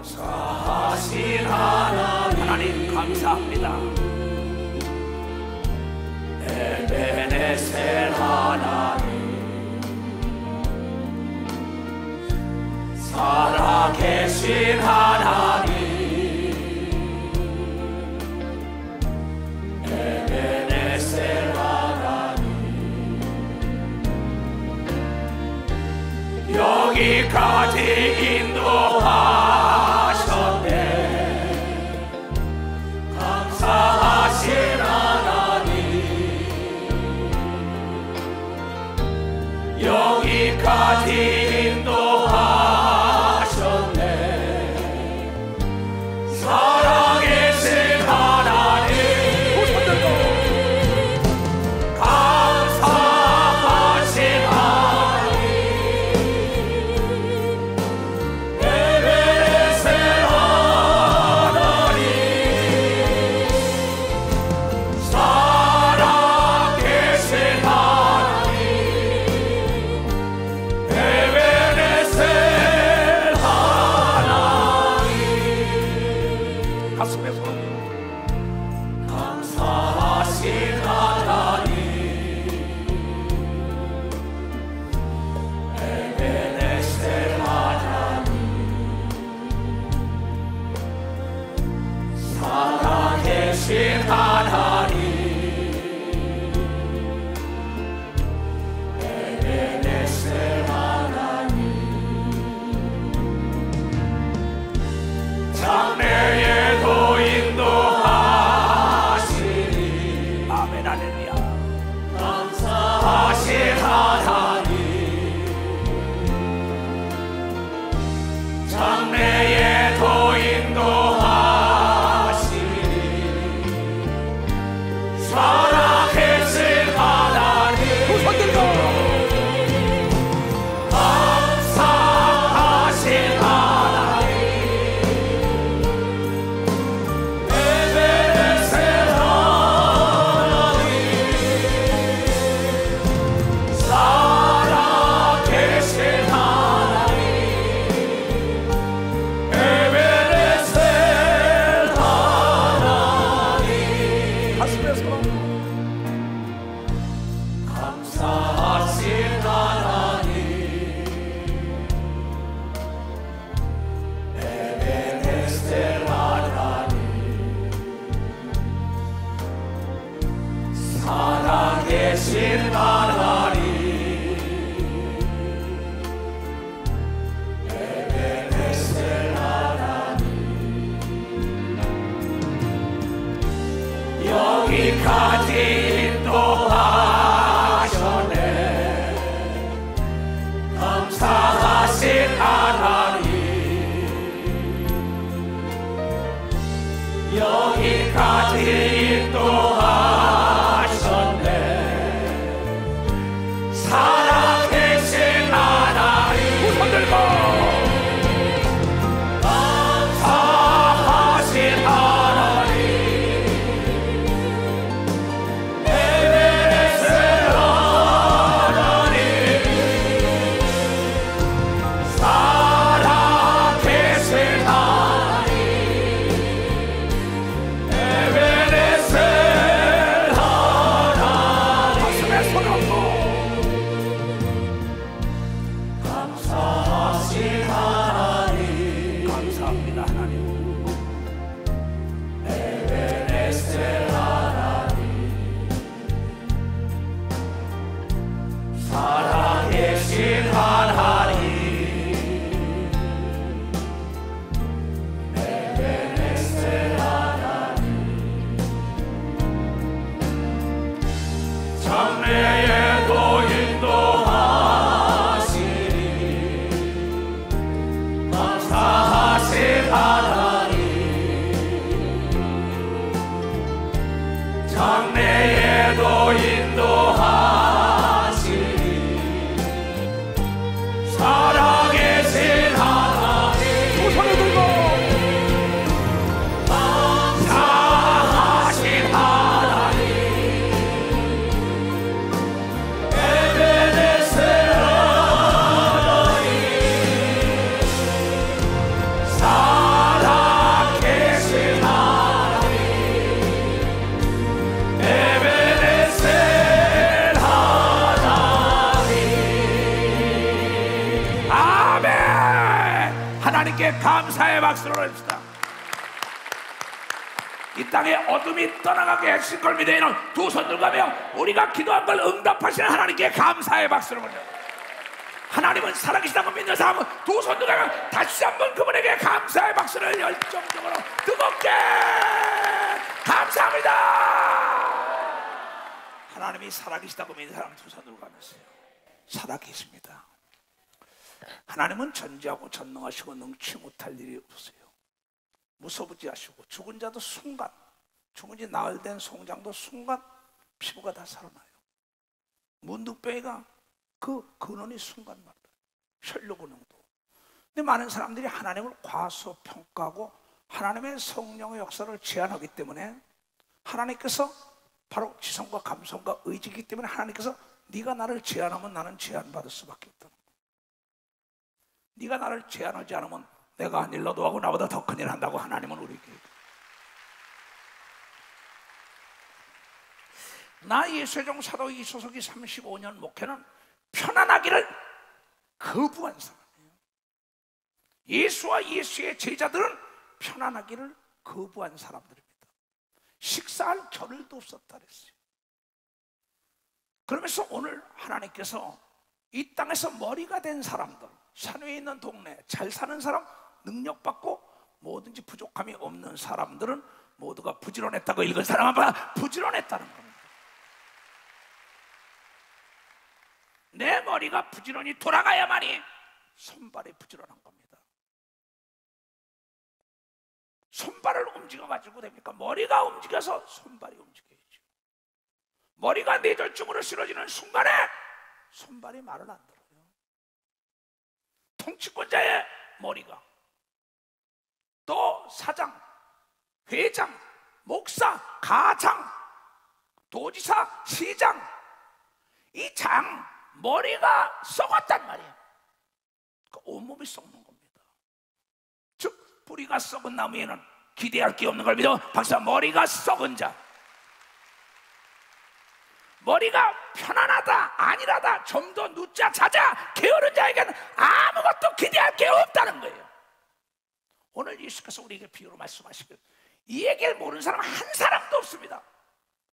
감사하신 하나님 감사합니다. 에베네셀 하나님, 살아계신 하나님, 에베네셀 하나님, 여기까지 인도하셨네. 감사하신 하나님, 여기까지 인도하셨네. 살아계신 하나님, 감사하신 하나님, 에베네셀 하나님, 살아계신 하나님, 에베네셀 하나님. 가슴에 손. 감사하신 하나님, 에베네셀 하나님, 살아계신 하나님, 에베네셀 하나님, 장래에도 인도하시니. 아멘 할렐루야. 감사하신 하나님, 장래에도 인도하시니. 살아계신 하나님, 감사하신 하나님, 에베네셀 하나님, 살아계신 하나님, 에베네셀 하나님. 가슴에서 감사하신 하나님, 에베네셀 하나님, 살아계신 하나님, 에베네셀 하나님, 여기까지 인도하셨네. 감사하신 하나님, 여기까지 인도하셨네. 살아계신 하나님, 감사하신 하나님, 에베네셀 하나님, 살아계신 하나님, 에베네셀 하나님. 가슴에 손 얹고 감사하신 하나님, 감사합니다 하나님, 에베네셀 하나님, 살아계신 하나님, 에베네셀 하나님, 장래에도 인도하시니. 감사하신 하나님, 장래에도 인도하시니. 살아계신 하나님, 두 손을 들고 감사하신 하나님, 감사의 박수를 올립시다. 이 땅에 어둠이 떠나가게 하실 걸 믿어요. 두 손 들고하며 우리가 기도한 걸 응답하시는 하나님께 감사의 박수를 올립니다. 하나님은 살아계시다고 믿는 사람은 두 손 들고하며 다시 한번 그분에게 감사의 박수를 열정적으로 뜨겁게 감사합니다. 하나님이 살아계시다고 믿는 사람은 두 손 들고하면서요, 살아계십니다. 하나님은 전지하고 전능하시고 능치 못할 일이 없으세요. 무소부지하시고 죽은 자도 순간, 죽은 지 나흘 된 송장도 순간 피부가 다 살아나요. 문둥병이가 그 근원이 순간 말이에요. 혈류근형도. 근데 많은 사람들이 하나님을 과소평가하고 하나님의 성령의 역사를 제한하기 때문에 하나님께서 바로 지성과 감성과 의지이기 때문에 하나님께서 네가 나를 제한하면 나는 제한받을 수밖에 없다. 네가 나를 제한하지 않으면 내가 한 일 너도 하고 나보다 더 큰 일 한다고 하나님은 우리에게. 나 예수의 사도 이소석이 35년 목회는 편안하기를 거부한 사람이에요. 예수와 예수의 제자들은 편안하기를 거부한 사람들입니다. 식사할 겨를도 없었다 그랬어요. 그러면서 오늘 하나님께서 이 땅에서 머리가 된 사람들, 산 위에 있는 동네, 잘 사는 사람, 능력받고 뭐든지 부족함이 없는 사람들은 모두가 부지런했다고 읽은 사람마다 부지런했다는 겁니다. 내 머리가 부지런히 돌아가야만이 손발이 부지런한 겁니다. 손발을 움직여가지고 됩니까? 머리가 움직여서 손발이 움직여야죠. 머리가 뇌졸중으로 쓰러지는 순간에 손발이 말을 안 들어요. 통치권자의 머리가, 또 사장, 회장, 목사, 가장, 도지사, 시장, 이 장 머리가 썩었단 말이에요. 그 온몸이 썩는 겁니다. 즉 뿌리가 썩은 나무에는 기대할 게 없는 걸 믿어. 박사, 머리가 썩은 자, 머리가 편안하다, 안일하다, 좀 더 눕자, 자자, 게으른 자에게는 아무것도 기대할 게 없다는 거예요. 오늘 예수께서 우리에게 비유로 말씀하시길, 이 얘기를 모르는 사람 한 사람도 없습니다.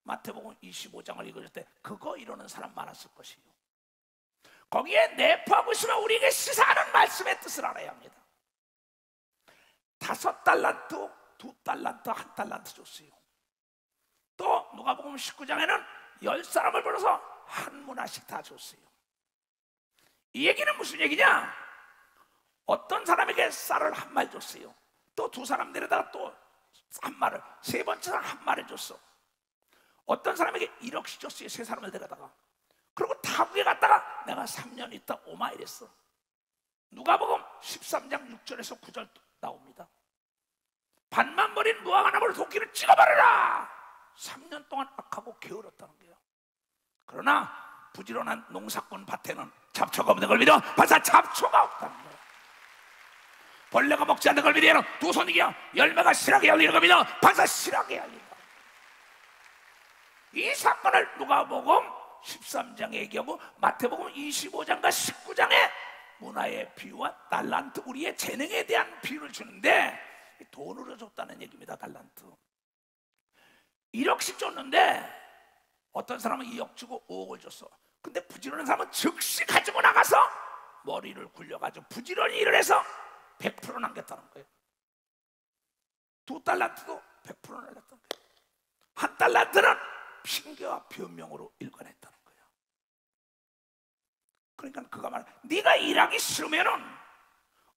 마태복음 25장을 읽을 때 그거 이러는 사람 많았을 것이요. 거기에 내포하고 있으면 우리에게 시사하는 말씀의 뜻을 알아야 합니다. 5달란트, 2달란트, 1달란트 줬어요. 또 누가복음 19장에는 10사람을 불러서 한 문화씩 다 줬어요. 이 얘기는 무슨 얘기냐? 어떤 사람에게 쌀을 한 말 줬어요. 또 2사람 데려다가 또 한 말을, 세 번째 사람 한 말을 줬어. 어떤 사람에게 1억씩 줬어요. 3사람을 데려다가. 그리고 타국에 갔다가 내가 3년 있다 오마 이랬어. 누가복음 13장 6절에서 9절 나옵니다. 반만 버린 무화과나무를 도끼를 찍어버려라. 3년 동안 악하고 게을렀다는 거예요. 그러나 부지런한 농사꾼 밭에는 잡초가 없는 걸 믿어. 벌써 잡초가 없다는 거예요. 벌레가 먹지 않는 걸 믿어. 두 손이기야 열매가 실하게 열리는 걸 믿어. 벌써 실하게 열린다. 이 사건을 누가복음 13장에 얘기하고 마태복음 25장과 19장에 문화의 비유와 달란트, 우리의 재능에 대한 비유를 주는데 돈으로 줬다는 얘기입니다. 달란트 1억씩 줬는데 어떤 사람은 2억 주고 5억을 줬어. 근데 부지런한 사람은 즉시 가지고 나가서 머리를 굴려가지고 부지런히 일을 해서 100% 남겼다는 거예요. 2달란트도 100% 남겼다는 거예요. 1달란트는 핑계와 변명으로 일관했다는 거예요. 그러니까 그가 말해, 네가 일하기 싫으면은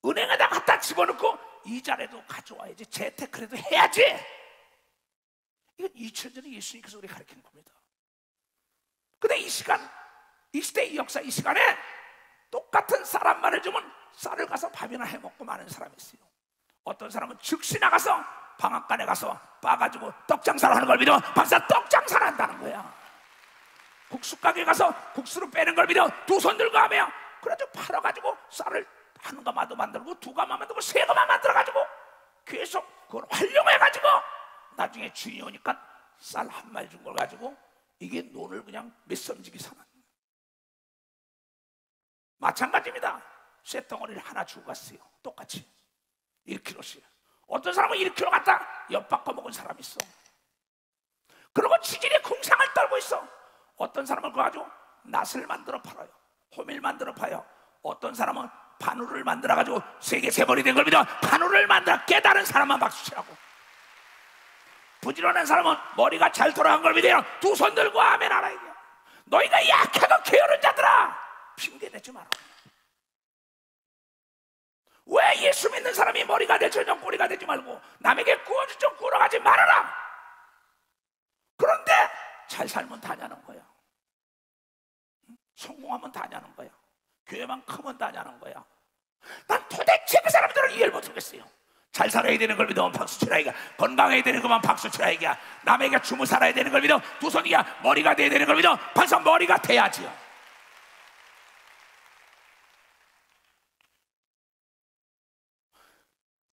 은행에다 갖다 집어넣고 이자라도 가져와야지, 재테크라도 해야지. 이건 2000년 전에 예수님께서 우리 가르치는 겁니다. 근데 이 시간, 이 시대, 이 역사, 이 시간에 똑같은 쌀한마를 주면 쌀을 가서 밥이나 해먹고 마는 사람이 있어요. 어떤 사람은 즉시 나가서 방앗간에 가서 빠가지고 떡장사를 하는 걸 믿어. 박사, 떡장사를 한다는 거야. 국수 가게 가서 국수를 빼는 걸 믿어. 두 손 들고 하며 그래도 팔아가지고 쌀을 한 가마도 만들고 두 가마 만들고 세 가마 만들어가지고 계속 그걸 활용해가지고 나중에 주인이 오니까 쌀 한 말 준 걸 가지고 이게 논을 그냥 몇 섬지기 사는. 마찬가지입니다. 쇠덩어리를 하나 주고 갔어요. 똑같이 1kg씩. 어떤 사람은 1kg 갖다 엿바꿔 먹은 사람이 있어. 그리고 지질이 궁상을 떨고 있어. 어떤 사람은 그거 가지고 낫을 만들어 팔아요. 호밀 만들어 파요. 어떤 사람은 바늘을 만들어 가지고 세계 세벌이 된 걸 믿어 바늘을 만들어 깨달은 사람만 박수치라고. 부지런한 사람은 머리가 잘 돌아간 걸 믿어요. 두 손 들고 아멘 하라 이게. 너희가 약하고 게으른 자들아, 핑계대지 마라. 왜 예수 믿는 사람이 머리가 되처럼 꼬리가 되지 말고 남에게 구워줄 좀 구워가지 말아라. 그런데 잘 살면 다냐는 거야. 성공하면 다냐는 거야. 교회만 크면 다냐는 거야. 난 도대체 그 사람들을 이해를 못하겠어요. 잘 살아야 되는 걸 믿으면 박수 치라 이가. 건강해야 되는 것만 박수 치라 이가. 남에게 주무 살아야 되는 걸 믿어 두 손이야. 머리가 돼야 되는 걸 믿어 벌써 머리가 돼야지요.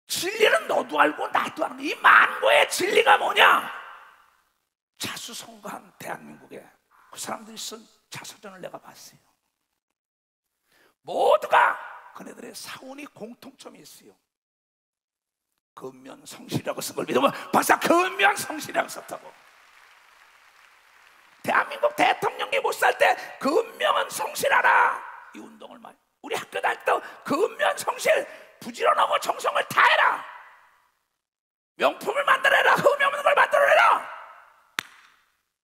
진리는 너도 알고 나도 알고. 이 만고의 진리가 뭐냐? 자수성가한 대한민국에 그 사람들이 쓴 자서전을 내가 봤어요. 모두가 그네들의 사원이 공통점이 있어요. 근면성실이라고 쓴 걸 믿으면 박사 근면성실이라고 썼다고. 대한민국 대통령이 못 살 때 근면은 성실하라 이 운동을 많이. 우리 학교 다닐 때 근면성실 부지런하고 정성을 다해라. 명품을 만들어라. 흠이 없는 걸 만들어내라.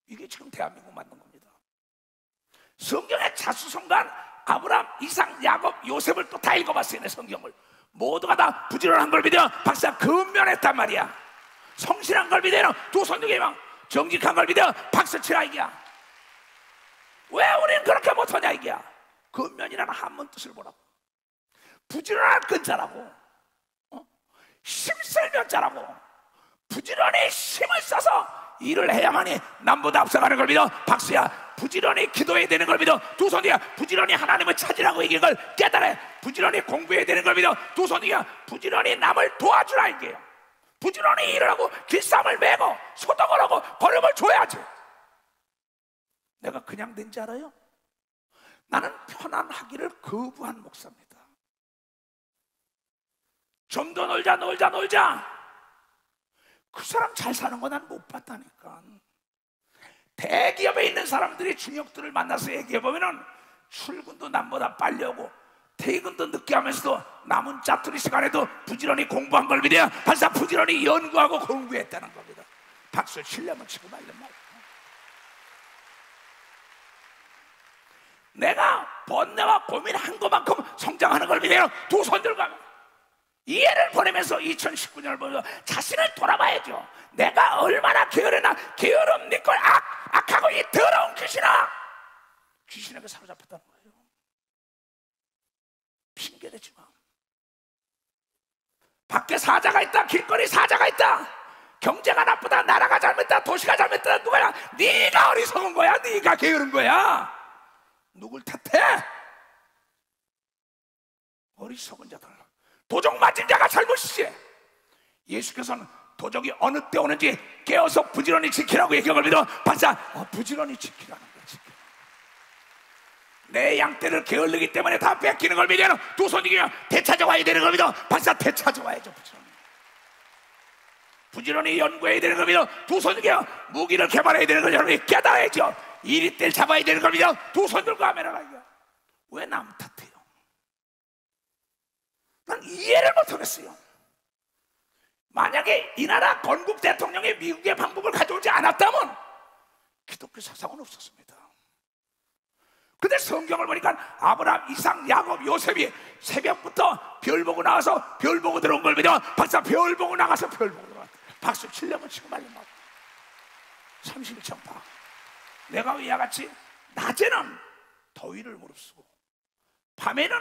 이게 지금 대한민국 만든 겁니다. 성경의 자수성가한 아브라함, 이삭, 야곱, 요셉을 또 다 읽어봤어요. 내 성경을. 모두가 다 부지런한 걸 믿어 박사 근면했단 말이야. 성실한 걸 믿어 두 손 두 개만. 정직한 걸 믿어 박수 치라 이게야. 왜 우리는 그렇게 못하냐 이게야. 근면이라는 한문 뜻을 보라고. 부지런한 근자라고. 힘쓸 면자라고. 부지런히 힘을 써서 일을 해야만이 남보다 앞서가는 걸 믿어 박수야. 부지런히 기도해야 되는 걸 믿어 두 손이야. 부지런히 하나님을 찾으라고 이긴 걸 깨달아. 부지런히 공부해야 되는 걸 믿어 두 손이야. 부지런히 남을 도와주라 이게요. 부지런히 일을 하고 길쌈을 메고 소독을 하고 걸음을 줘야지. 내가 그냥 된 줄 알아요? 나는 편안하기를 거부한 목사입니다. 좀 더 놀자. 그 사람 잘 사는 거 난 못 봤다니까. 대기업에 있는 사람들이 중역들을 만나서 얘기해보면은 출근도 남보다 빨리 오고 퇴근도 늦게 하면서도 남은 짜투리 시간에도 부지런히 공부한 걸 믿어야 발사 부지런히 연구하고 공부했다는 겁니다. 박수 치려면 치고 말려면 말고. 내가 번뇌와 고민한 것만큼 성장하는 걸 믿어요. 두 손 들고 이해를 보내면서 2019년을 보면서 자신을 돌아봐야죠. 내가 얼마나 게으르나. 게으름 네 걸 악하고 이 더러운 귀신에게 사로잡혔다는 거예요. 핑계대지 마. 밖에 사자가 있다. 길거리 사자가 있다. 경제가 나쁘다. 나라가 잘못했다. 도시가 잘못했다. 누가야? 네가 어리석은 거야. 네가 게으른 거야. 누굴 탓해? 어리석은 자들. 도적 맞은 자가 잘못이지. 예수께서는 도적이 어느 때 오는지 깨어서 부지런히 지키라고 얘기한 걸 믿어 반사 부지런히 지키라는 거야. 내 양떼를 게을르기 때문에 다 뺏기는 걸 믿어 두 손이면 되찾아와야 되는 걸 믿어 반사 되찾아와야죠. 부지런히 연구해야 되는 걸 믿어 두 손이면 무기를 개발해야 되는 걸 여러분이 깨달아야죠. 이리 떼를 잡아야 되는 걸 믿어 두 손 들고 하면은 왜 남 탓해요? 난 이해를 못하겠어요. 만약에 이 나라 건국 대통령이 미국의 방법을 가져오지 않았다면 기독교 사상은 없었습니다. 근데 성경을 보니까 아브라함, 이삭, 야곱, 요셉이 새벽부터 별 보고 나와서 별 보고 들어온 걸 믿어 박사 별 보고 나가서 별 보고 들어왔다. 박수 치려면 치고 말려면 31장 봐. 내가 이와 같이 낮에는 더위를 무릅쓰고 밤에는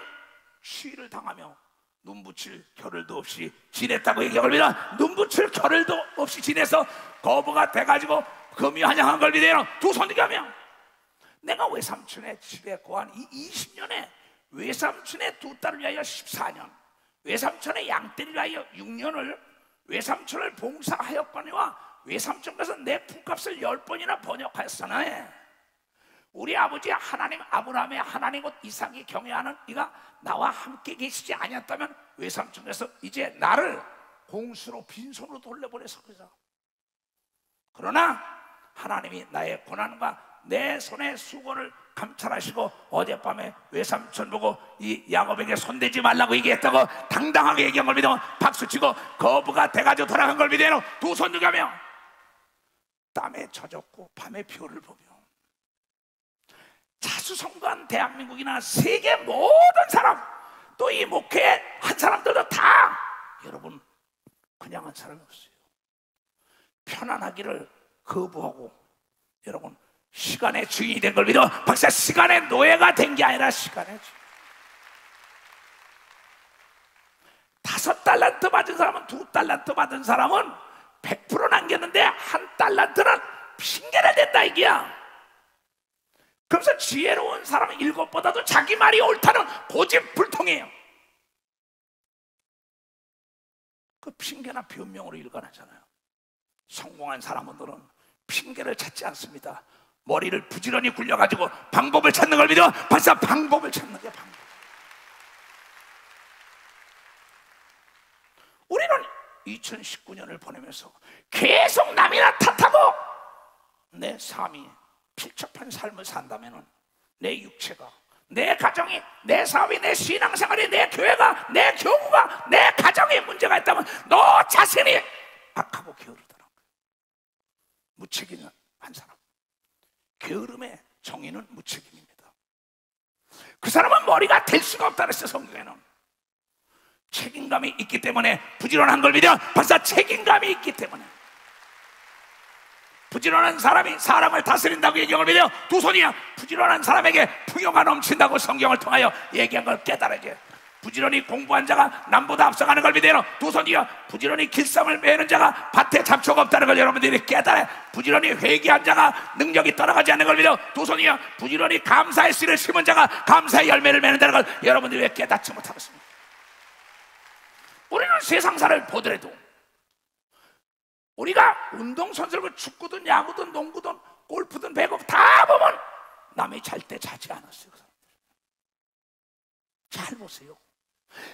추위를 당하며 눈붙일 겨를도 없이 지냈다고 얘기한 걸 믿어 눈붙일 겨를도 없이 지내서 거부가 돼가지고 금이환영한 걸 믿어요. 두 손 들게 하며 내가 외삼촌의 집에 거한 이 20년에 외삼촌의 두 딸을 위하여 14년 외삼촌의 양떼를 위하여 6년을 외삼촌을 봉사하였거니와 외삼촌께서 내 품값을 10번이나 번역하였으나 우리 아버지 하나님 아브라함의 하나님 곧 이삭이 경외하는 이가 나와 함께 계시지 아니었다면 외삼촌에서 이제 나를 공수로 빈손으로 돌려보내서 그러자. 그러나 하나님이 나의 고난과 내 손의 수고를 감찰하시고 어젯밤에 외삼촌 보고 이 야곱에게 손대지 말라고 얘기했다고 당당하게 얘기한 걸 믿어 박수치고 거부가 돼가지고 돌아간 걸 믿어 두 손 들가며 땀에 젖었고 밤에 별을 보며 자수성가한 대한민국이나 세계 모든 사람 또 이 목회 한 사람들도 다 여러분 그냥 한 사람이 없어요. 편안하기를 거부하고 여러분 시간의 주인이 된 걸 믿어 박사 시간의 노예가 된 게 아니라 시간의 주인. 5달란트 받은 사람은 2달란트 받은 사람은 100% 남겼는데 1달란트는 핑계를 댄다 이게야. 그래서 지혜로운 사람은 7보다도 자기 말이 옳다는 고집불통이에요. 그 핑계나 변명으로 일관하잖아요. 성공한 사람들은 핑계를 찾지 않습니다. 머리를 부지런히 굴려가지고 방법을 찾는 걸 믿어 벌써 방법을 찾는 게 방법. 우리는 2019년을 보내면서 계속 남이나 탓하고 내 삶이 필적한 삶을 산다면 내 육체가 내 가정이 내 사업이 내 신앙생활이 내 교회가 내 교구가 내 가정에 문제가 있다면 너 자신이 악하고 게으르더라. 무책임한 사람 게으름의 정의는 무책임입니다. 그 사람은 머리가 될 수가 없다 그랬어요. 성경에는 책임감이 있기 때문에 부지런한 걸 믿어 벌써 책임감이 있기 때문에 부지런한 사람이 사람을 다스린다고 얘기한 걸 믿어 두 손이야. 부지런한 사람에게 풍요가 넘친다고 성경을 통하여 얘기한 걸 깨달아야. 부지런히 공부한 자가 남보다 앞서가는 걸 믿어요. 두 손이요. 부지런히 길쌈을 매는 자가 밭에 잡초가 없다는 걸 여러분들이 깨달아요. 부지런히 회개한 자가 능력이 떠나가지 않는 걸 믿어 두 손이요. 부지런히 감사의 씨를 심은 자가 감사의 열매를 맺는다는 걸 여러분들이 왜 깨닫지 못하고 있습니까? 우리는 세상사를 보더라도 우리가 운동선수를 축구든 야구든 농구든 골프든 배구 다 보면 남이 잘 때 자지 않았어요. 그 사람들. 잘 보세요.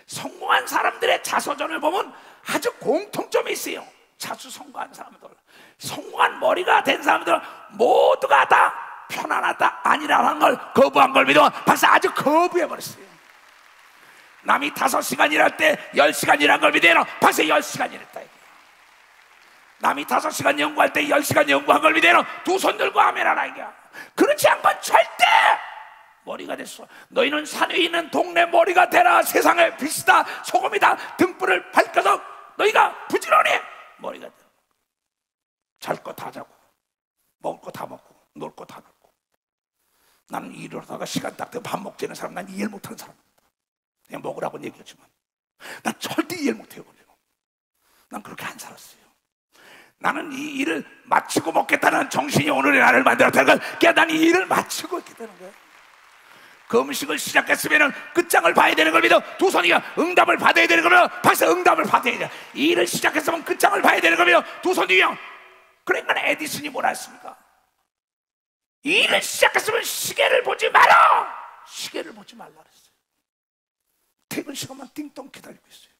성공한 사람들의 자서전을 보면 아주 공통점이 있어요. 자수성가한 사람들, 성공한 머리가 된 사람들 모두가 다 편안하다 아니라는 걸 거부한 걸 믿어 벌써 아주 거부해버렸어요. 남이 5시간 일할 때 10시간 일한 걸 믿어요. 벌써 10시간 일했다. 남이 5시간 연구할 때 10시간 연구한 걸 믿어요. 두 손 들고 아멘하라 이거야. 그렇지 않건 절대 머리가 됐어. 너희는 산 위에 있는 동네 머리가 되라. 세상의 빛이다 소금이다. 등불을 밝혀서 너희가 부지런히 머리가 되라. 잘 거 다 자고 먹을 거 다 먹고 놀 거 다 놀고. 나는 일을 하다가 시간 딱 되면 밥 먹자는 사람 난 이해를 못하는 사람입니다. 그냥 먹으라고는 얘기했지만 난 절대 이해를 못해요. 난 그렇게 안 살았어요. 나는 이 일을 마치고 먹겠다는 정신이 오늘의 나를 만들었다는 걸 깨닫니 이 일을 마치고 있겠다는 거예요. 그 음식을 시작했으면 끝장을 봐야 되는 걸 믿어 두 손이가 응답을 받아야 되는 걸 믿어 벌써 응답을 받아야 돼. 이 일을 시작했으면 끝장을 봐야 되는 걸 믿어 두 손이요. 그러니까 에디슨이 뭐라 했습니까? 이 일을 시작했으면 시계를 보지 마라. 시계를 보지 말라 그랬어요. 퇴근 시간만 띵동 기다리고 있어요.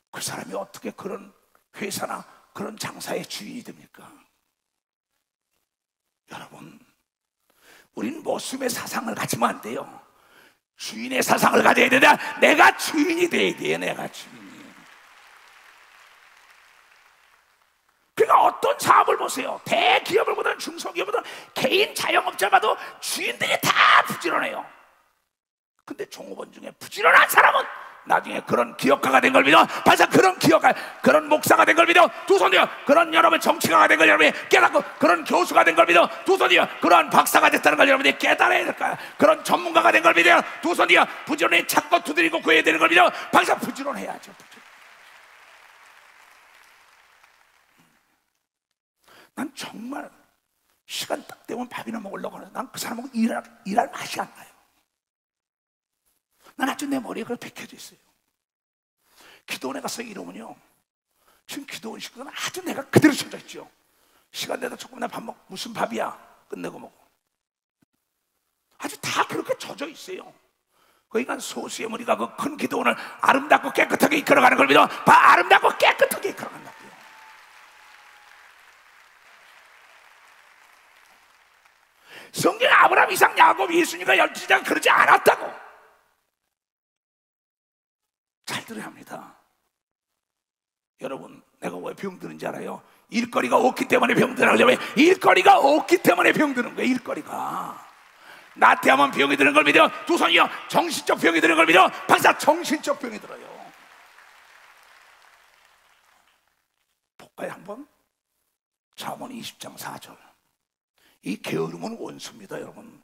그 사람이 어떻게 그런 회사나 그런 장사의 주인이 됩니까? 여러분, 우린 모습의 사상을 가지면 안 돼요. 주인의 사상을 가져야 된다. 내가 주인이 돼야 돼요. 내가 주인이. 그러니까 어떤 사업을 보세요. 대기업을 보든 중소기업을 보든 개인 자영업자 봐도 주인들이 다 부지런해요. 근데 종업원 중에 부지런한 사람은 나중에 그런 기업가가 된 걸 믿어 벌써 그런 기업가 그런 목사가 된 걸 믿어 두 손이요. 그런 여러분 정치가가 된 걸 여러분이 깨닫고 그런 교수가 된 걸 믿어 두 손이요. 그런 박사가 됐다는 걸 여러분이 깨달아야 될 거야. 그런 전문가가 된 걸 믿어요. 두 손이요. 부지런히 찾고 두드리고 구해야 되는 걸 믿어 벌써 부지런해야죠. 난 정말 시간 딱 되면 밥이나 먹으려고 하는데 난 그 사람하고 일할 맛이 안 나요. 난 아주 내 머리에 그걸 박혀져 있어요. 기도원에 가서 이러면요 지금 기도원 식구는 아주 내가 그대로 쳐져 있죠. 시간 내다 조금 나 밥 먹 무슨 밥이야 끝내고 먹어. 쳐져 있어요. 그러니까 소수의 무리가 그 큰 기도원을 아름답고 깨끗하게 이끌어가는 걸 믿어. 아름답고 깨끗하게 이끌어간다고요. 성경에 아브라함, 이삭, 야곱, 예수님과 12제자가 그러지 않았다고. 잘 들어야 합니다. 여러분, 내가 왜 병드는지 알아요? 일거리가 없기 때문에 병드는 거죠. 왜? 일거리가 없기 때문에 병드는 거예요. 일거리가. 나태하면 병이 드는 걸 믿어. 두 손이요, 정신적 병이 드는 걸 믿어. 박사, 정신적 병이 들어요. 볼까요 한번? 잠언 20장 4절. 이 게으름은 원수입니다. 여러분,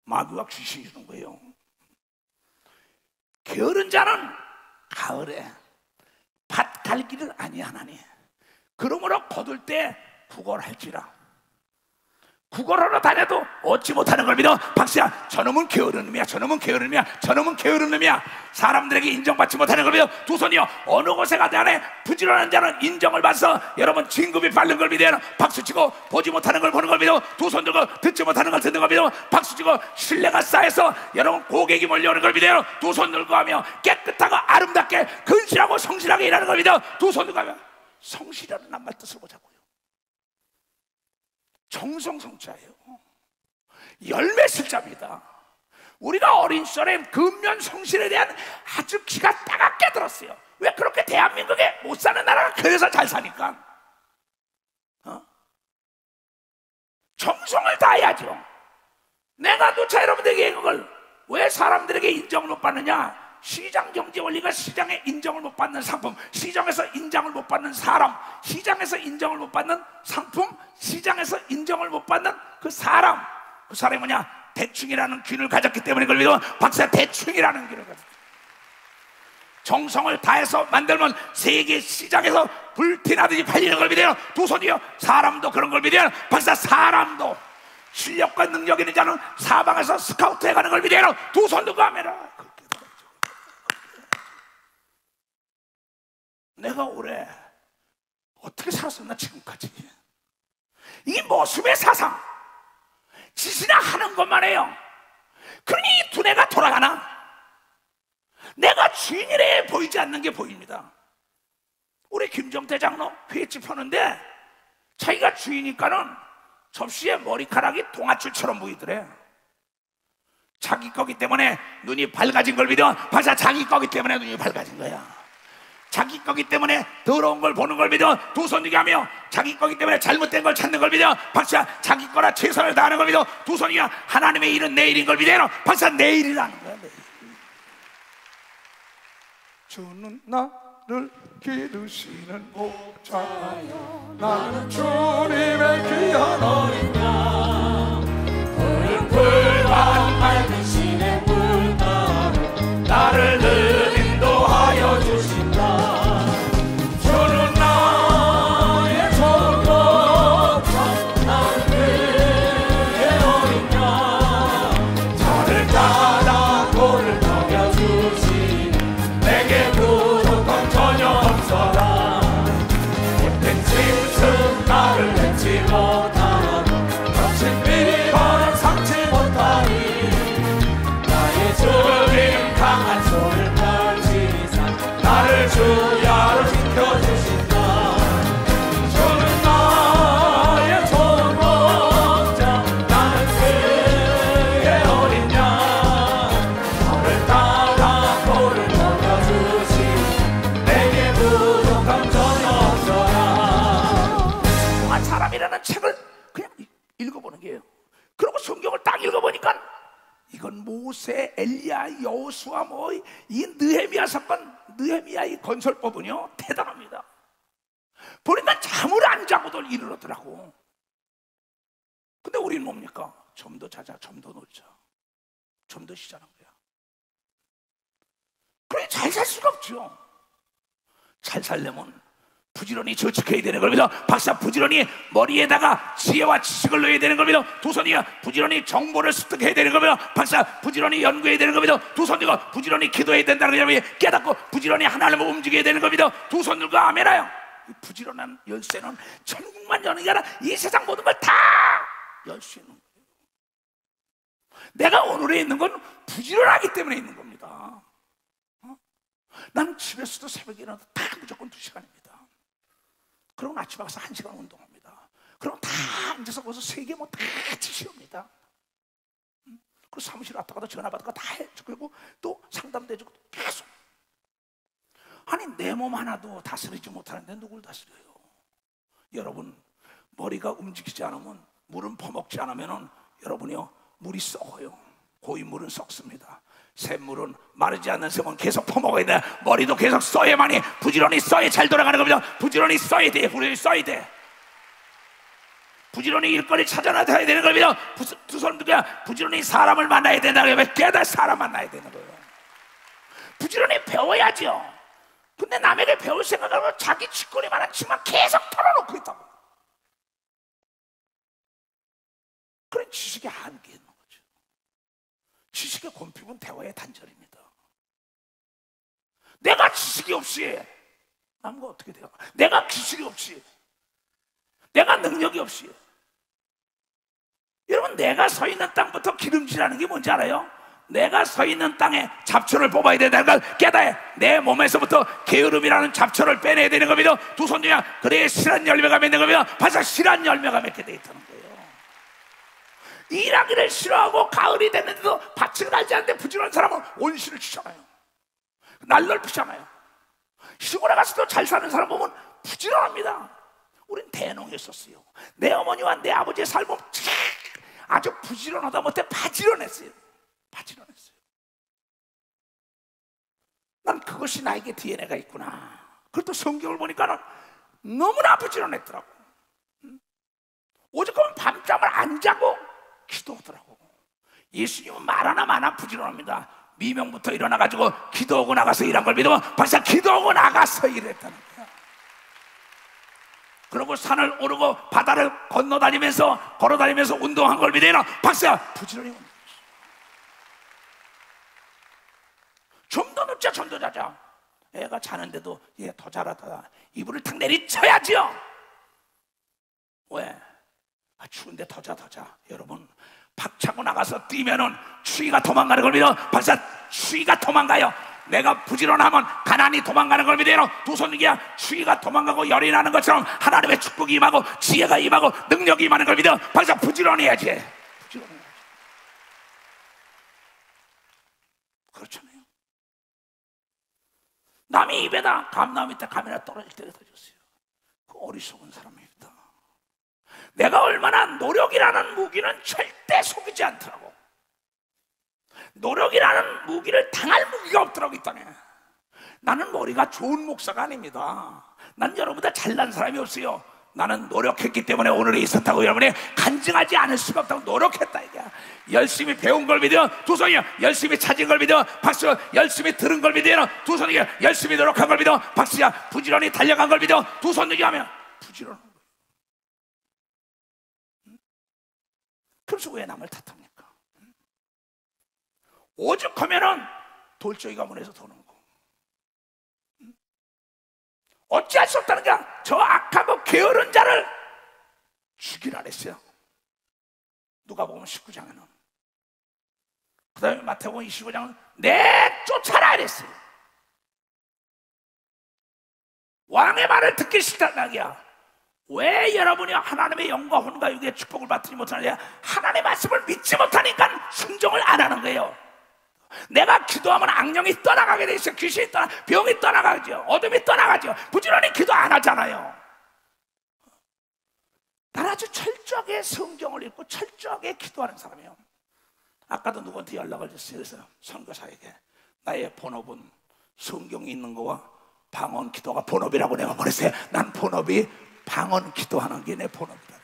마귀와 귀신이 주는 거예요. 게으른 자는 가을에 밭 갈 길을 아니하나니 그러므로 거둘 때 구걸할지라. 구걸하러 다녀도 얻지 못하는 걸 믿어. 박수야, 저놈은 게으른 놈이야. 저놈은 게으른 놈이야. 저놈은 게으른 놈이야. 사람들에게 인정받지 못하는 걸 믿어. 두 손이요, 어느 곳에 가든 부지런한 자는 인정을 받아서 여러분 진급이 빠른 걸 믿어요. 박수치고 보지 못하는 걸 보는 걸 믿어. 두 손 들고 듣지 못하는 걸 듣는 걸 믿어. 박수치고 신뢰가 쌓여서 여러분 고객이 몰려오는 걸 믿어요. 두 손 들고 하며 깨끗하고 아름답게 근실하고 성실하게 일하는 걸 믿어. 두 손 들고 하며 성실이라는 낱말 뜻을 보자고요. 정성성자예요. 열매 실자입니다. 우리가 어린 시절에 근면 성실에 대한 아주 기가 따갑게 들었어요. 왜? 그렇게 대한민국에 못 사는 나라가 그래서 잘 사니까. 정성을 다해야죠. 내가 누차 여러분들에게 그걸 왜 사람들에게 인정을 못 받느냐? 시장 경제 원리가 시장에 인정을 못 받는 상품, 시장에서 인정을 못 받는 사람, 시장에서 인정을 못 받는 상품, 시장에서 인정을 못 받는 그 사람, 그 사람이 뭐냐? 대충이라는 균을 가졌기 때문에 그걸 믿어. 박사, 대충이라는 균을 가졌어. 정성을 다해서 만들면 세계 시장에서 불티나듯이 팔리는 걸 믿어요. 두 손이요, 사람도 그런 걸 믿어요. 박사, 사람도 실력과 능력 있는 자는 사방에서 스카우트 해가는 걸 믿어요. 두 손 들고 하면은 내가 올해 어떻게 살았었나 지금까지. 이게 모습의 사상, 짓이나 하는 것만 해요. 그러니 이 두뇌가 돌아가나? 내가 주인이래 보이지 않는 게 보입니다. 우리 김정태 장로 횟집 하는데 자기가 주인이니까는 접시에 머리카락이 동아줄처럼 보이더래. 자기 거기 때문에 눈이 밝아진 걸 믿어. 박사, 자기 거기 때문에 눈이 밝아진 거야. 자기 거기 때문에 더러운 걸 보는 걸 믿어. 두 손 들게 하며 자기 거기 때문에 잘못된 걸 찾는 걸 믿어. 박사, 자기 거라 최선을 다하는 걸 믿어. 두 손이야, 하나님의 일은 내일인 걸 믿어. 박사, 내일이라는 거야. 내일. 주는 나를 기르시는 목자, 나는 주님의 귀한 어린 양. 푸른 풀과 맑은 시내 물가로 나를 늘 인도하여 주신다. 주는 나의 좋은 목자, 나는 그의 어린 양. 저를 따라 돌을 먹여주시, 내게 부족함 전혀 없어라. 못된 짐승 나를 맺지 못하고 거친 비바람 삼지 못하니, 나의 주님 강한 손을 펼치사 나를 주야로 지켜주신다. 주는 나의 좋은 목자, 나는 그의 어린 양. 너를 따라 돌을 먹여주시, 내게 부족함 전혀 없어라. 그동안 사람이라는 책을 그냥 읽어보는 게요. 그리고 성경을 딱 읽어보니까 이건 모세, 엘리야, 여호수아, 이 느헤미야 사건, 느헤미야의 건설법은요 대단합니다. 보니까 잠을 안 자고들 이르렀더라고. 근데 우리는 뭡니까? 좀 더 자자, 좀 더 놀자, 좀 더 쉬자는 거야. 그래, 잘 살 수가 없죠. 잘 살려면 부지런히 저축해야 되는 걸 믿어. 박사, 부지런히 머리에다가 지혜와 지식을 넣어야 되는 걸 믿어. 두 손이야, 부지런히 정보를 습득해야 되는 걸 믿어. 박사, 부지런히 연구해야 되는 걸 믿어. 두 손 들고 부지런히 기도해야 된다는 걸 깨닫고 부지런히 하나님을 움직여야 되는 걸 믿어. 두 손 들고 아멘하여. 이 부지런한 열쇠는 천국만 여는 게 아니라 이 세상 모든 걸 다 열 수 있는 거예요. 내가 오늘에 있는 건 부지런하기 때문에 있는 겁니다. 나는 집에서도 새벽에 일어나도 다 무조건 2시간입니다. 그러고 아침에 가서 1시간 운동합니다. 그럼 다 앉아서 거기서 3개 뭐 다 같이 쉬옵니다. 그리고 사무실 왔다가도 전화 받다가 다 해주고 또 상담도 해주고 계속. 아니 내 몸 하나도 다스리지 못하는데 누굴 다스려요? 여러분 머리가 움직이지 않으면, 물은 퍼먹지 않으면 여러분이요 물이 썩어요. 고인물은 썩습니다. 샘물은, 마르지 않는 샘은 계속 퍼먹어야 돼. 머리도 계속 써야만이, 부지런히 써야 잘 돌아가는 겁니다. 부지런히 써야 돼. 부지런히 써야 돼. 부지런히 일거리 찾아놔야 되는 겁니다. 두 손 누구야? 부지런히 사람을 만나야 된다는 거예요. 깨달 사람 만나야 되는 거예요. 부지런히 배워야죠. 근데 남에게 배울 생각하고 자기 짓거리만 하지만 계속 털어놓고 있다고. 그런 지식의 한계 있는 거죠. 지식의 권폭은 대화의 단절입니다. 내가 지식이 없이 남과 어떻게 돼요? 내가 지식이 없이, 내가 능력이 없이. 여러분 내가 서 있는 땅부터 기름지라는 게 뭔지 알아요? 내가 서 있는 땅에 잡초를 뽑아야 된다는 걸 깨달아야 내 몸에서부터 게으름이라는 잡초를 빼내야 되는 겁니다. 두 손 중에 그래야 실한 열매가 맺는 겁니다. 바로 실한 열매가 맺게 돼 있다는 거예요. 일하기를 싫어하고 가을이 됐는데도 밭을 갈지 않는데 부지런한 사람은 온실을 치잖아요. 날 넓히잖아요. 시골에 가서도 잘 사는 사람 보면 부지런합니다. 우린 대농했었어요. 내 어머니와 내 아버지의 삶은 아주 부지런하다 못해 바지런했어요. 바지런했어요. 난 그것이 나에게 DNA가 있구나. 그것도 성경을 보니까는 너무나 부지런했더라고. 오죽하면 밤잠을 안 자고 기도하더라고. 예수님은 말 하나 마나 부지런합니다. 미명부터 일어나가지고 기도하고 나가서 일한 걸 믿으면 벌써 기도하고 나가서 일했다는 거야. 그리고 산을 오르고 바다를 건너다니면서 걸어다니면서 운동한 걸 믿으면 박사 부지런히 운동. 좀 더 눕자, 좀 더 자자. 애가 자는데도 얘 더 자라다 이불을 탁 내리쳐야지요. 왜? 추운데 더 자, 더 자. 여러분 박차고 나가서 뛰면은 추위가 도망가는 걸 믿어. 박사 추위가 도망가요. 내가 부지런하면 가난이 도망가는 걸 믿어요. 두 손이야. 추위가 도망가고 열이 나는 것처럼 하나님의 축복이 임하고 지혜가 임하고 능력이 임하는 걸 믿어. 박사 부지런해야지. 부지런해야지. 그렇잖아요. 남의 입에다 감나무 밑에 카메라 떨어질 때가 더 줬어요. 그 어리석은 사람입니다. 내가 얼마나 노력이라는 무기는 절대 속이지 않더라고. 노력이라는 무기를 당할 무기가 없더라고 이 땅에. 나는 머리가 좋은 목사가 아닙니다. 난 여러분보다 잘난 사람이 없어요. 나는 노력했기 때문에 오늘이 있었다고 여러분이 간증하지 않을 수밖에 없다고 노력했다 이게. 열심히 배운 걸 믿어. 두 손이요. 열심히 찾은 걸 믿어. 박수. 열심히 들은 걸 믿어. 두 손이요. 열심히 노력한 걸 믿어. 박수야. 부지런히 달려간 걸 믿어. 두 손 얘기하면 부지런한 거예요. 그래서 왜 남을 탓합니까? 오죽하면은 돌적이가 문에서 도는 거. 어찌할 수 없다는 게 저 악하고 게으른 자를 죽이라 그랬어요. 누가복음 19장에는. 그 다음에 마태복음 25장은 내쫓아라 그랬어요. 왕의 말을 듣기 싫다는 이야기야. 왜 여러분이 하나님의 영과 혼과 육의 축복을 받지 못하느냐? 하나님의 말씀을 믿지 못하니까 순종을 안 하는 거예요. 내가 기도하면 악령이 떠나가게 돼 있어요. 귀신이 병이 떠나가죠. 어둠이 떠나가죠. 부지런히 기도 안 하잖아요. 난 아주 철저하게 성경을 읽고 철저하게 기도하는 사람이에요. 아까도 누구한테 연락을 줬어요. 그래서 선교사에게 나의 본업은 성경이 있는 거와 방언 기도가 본업이라고 내가 보냈어요. 난 본업이 방언 기도하는 게 내 본업이다.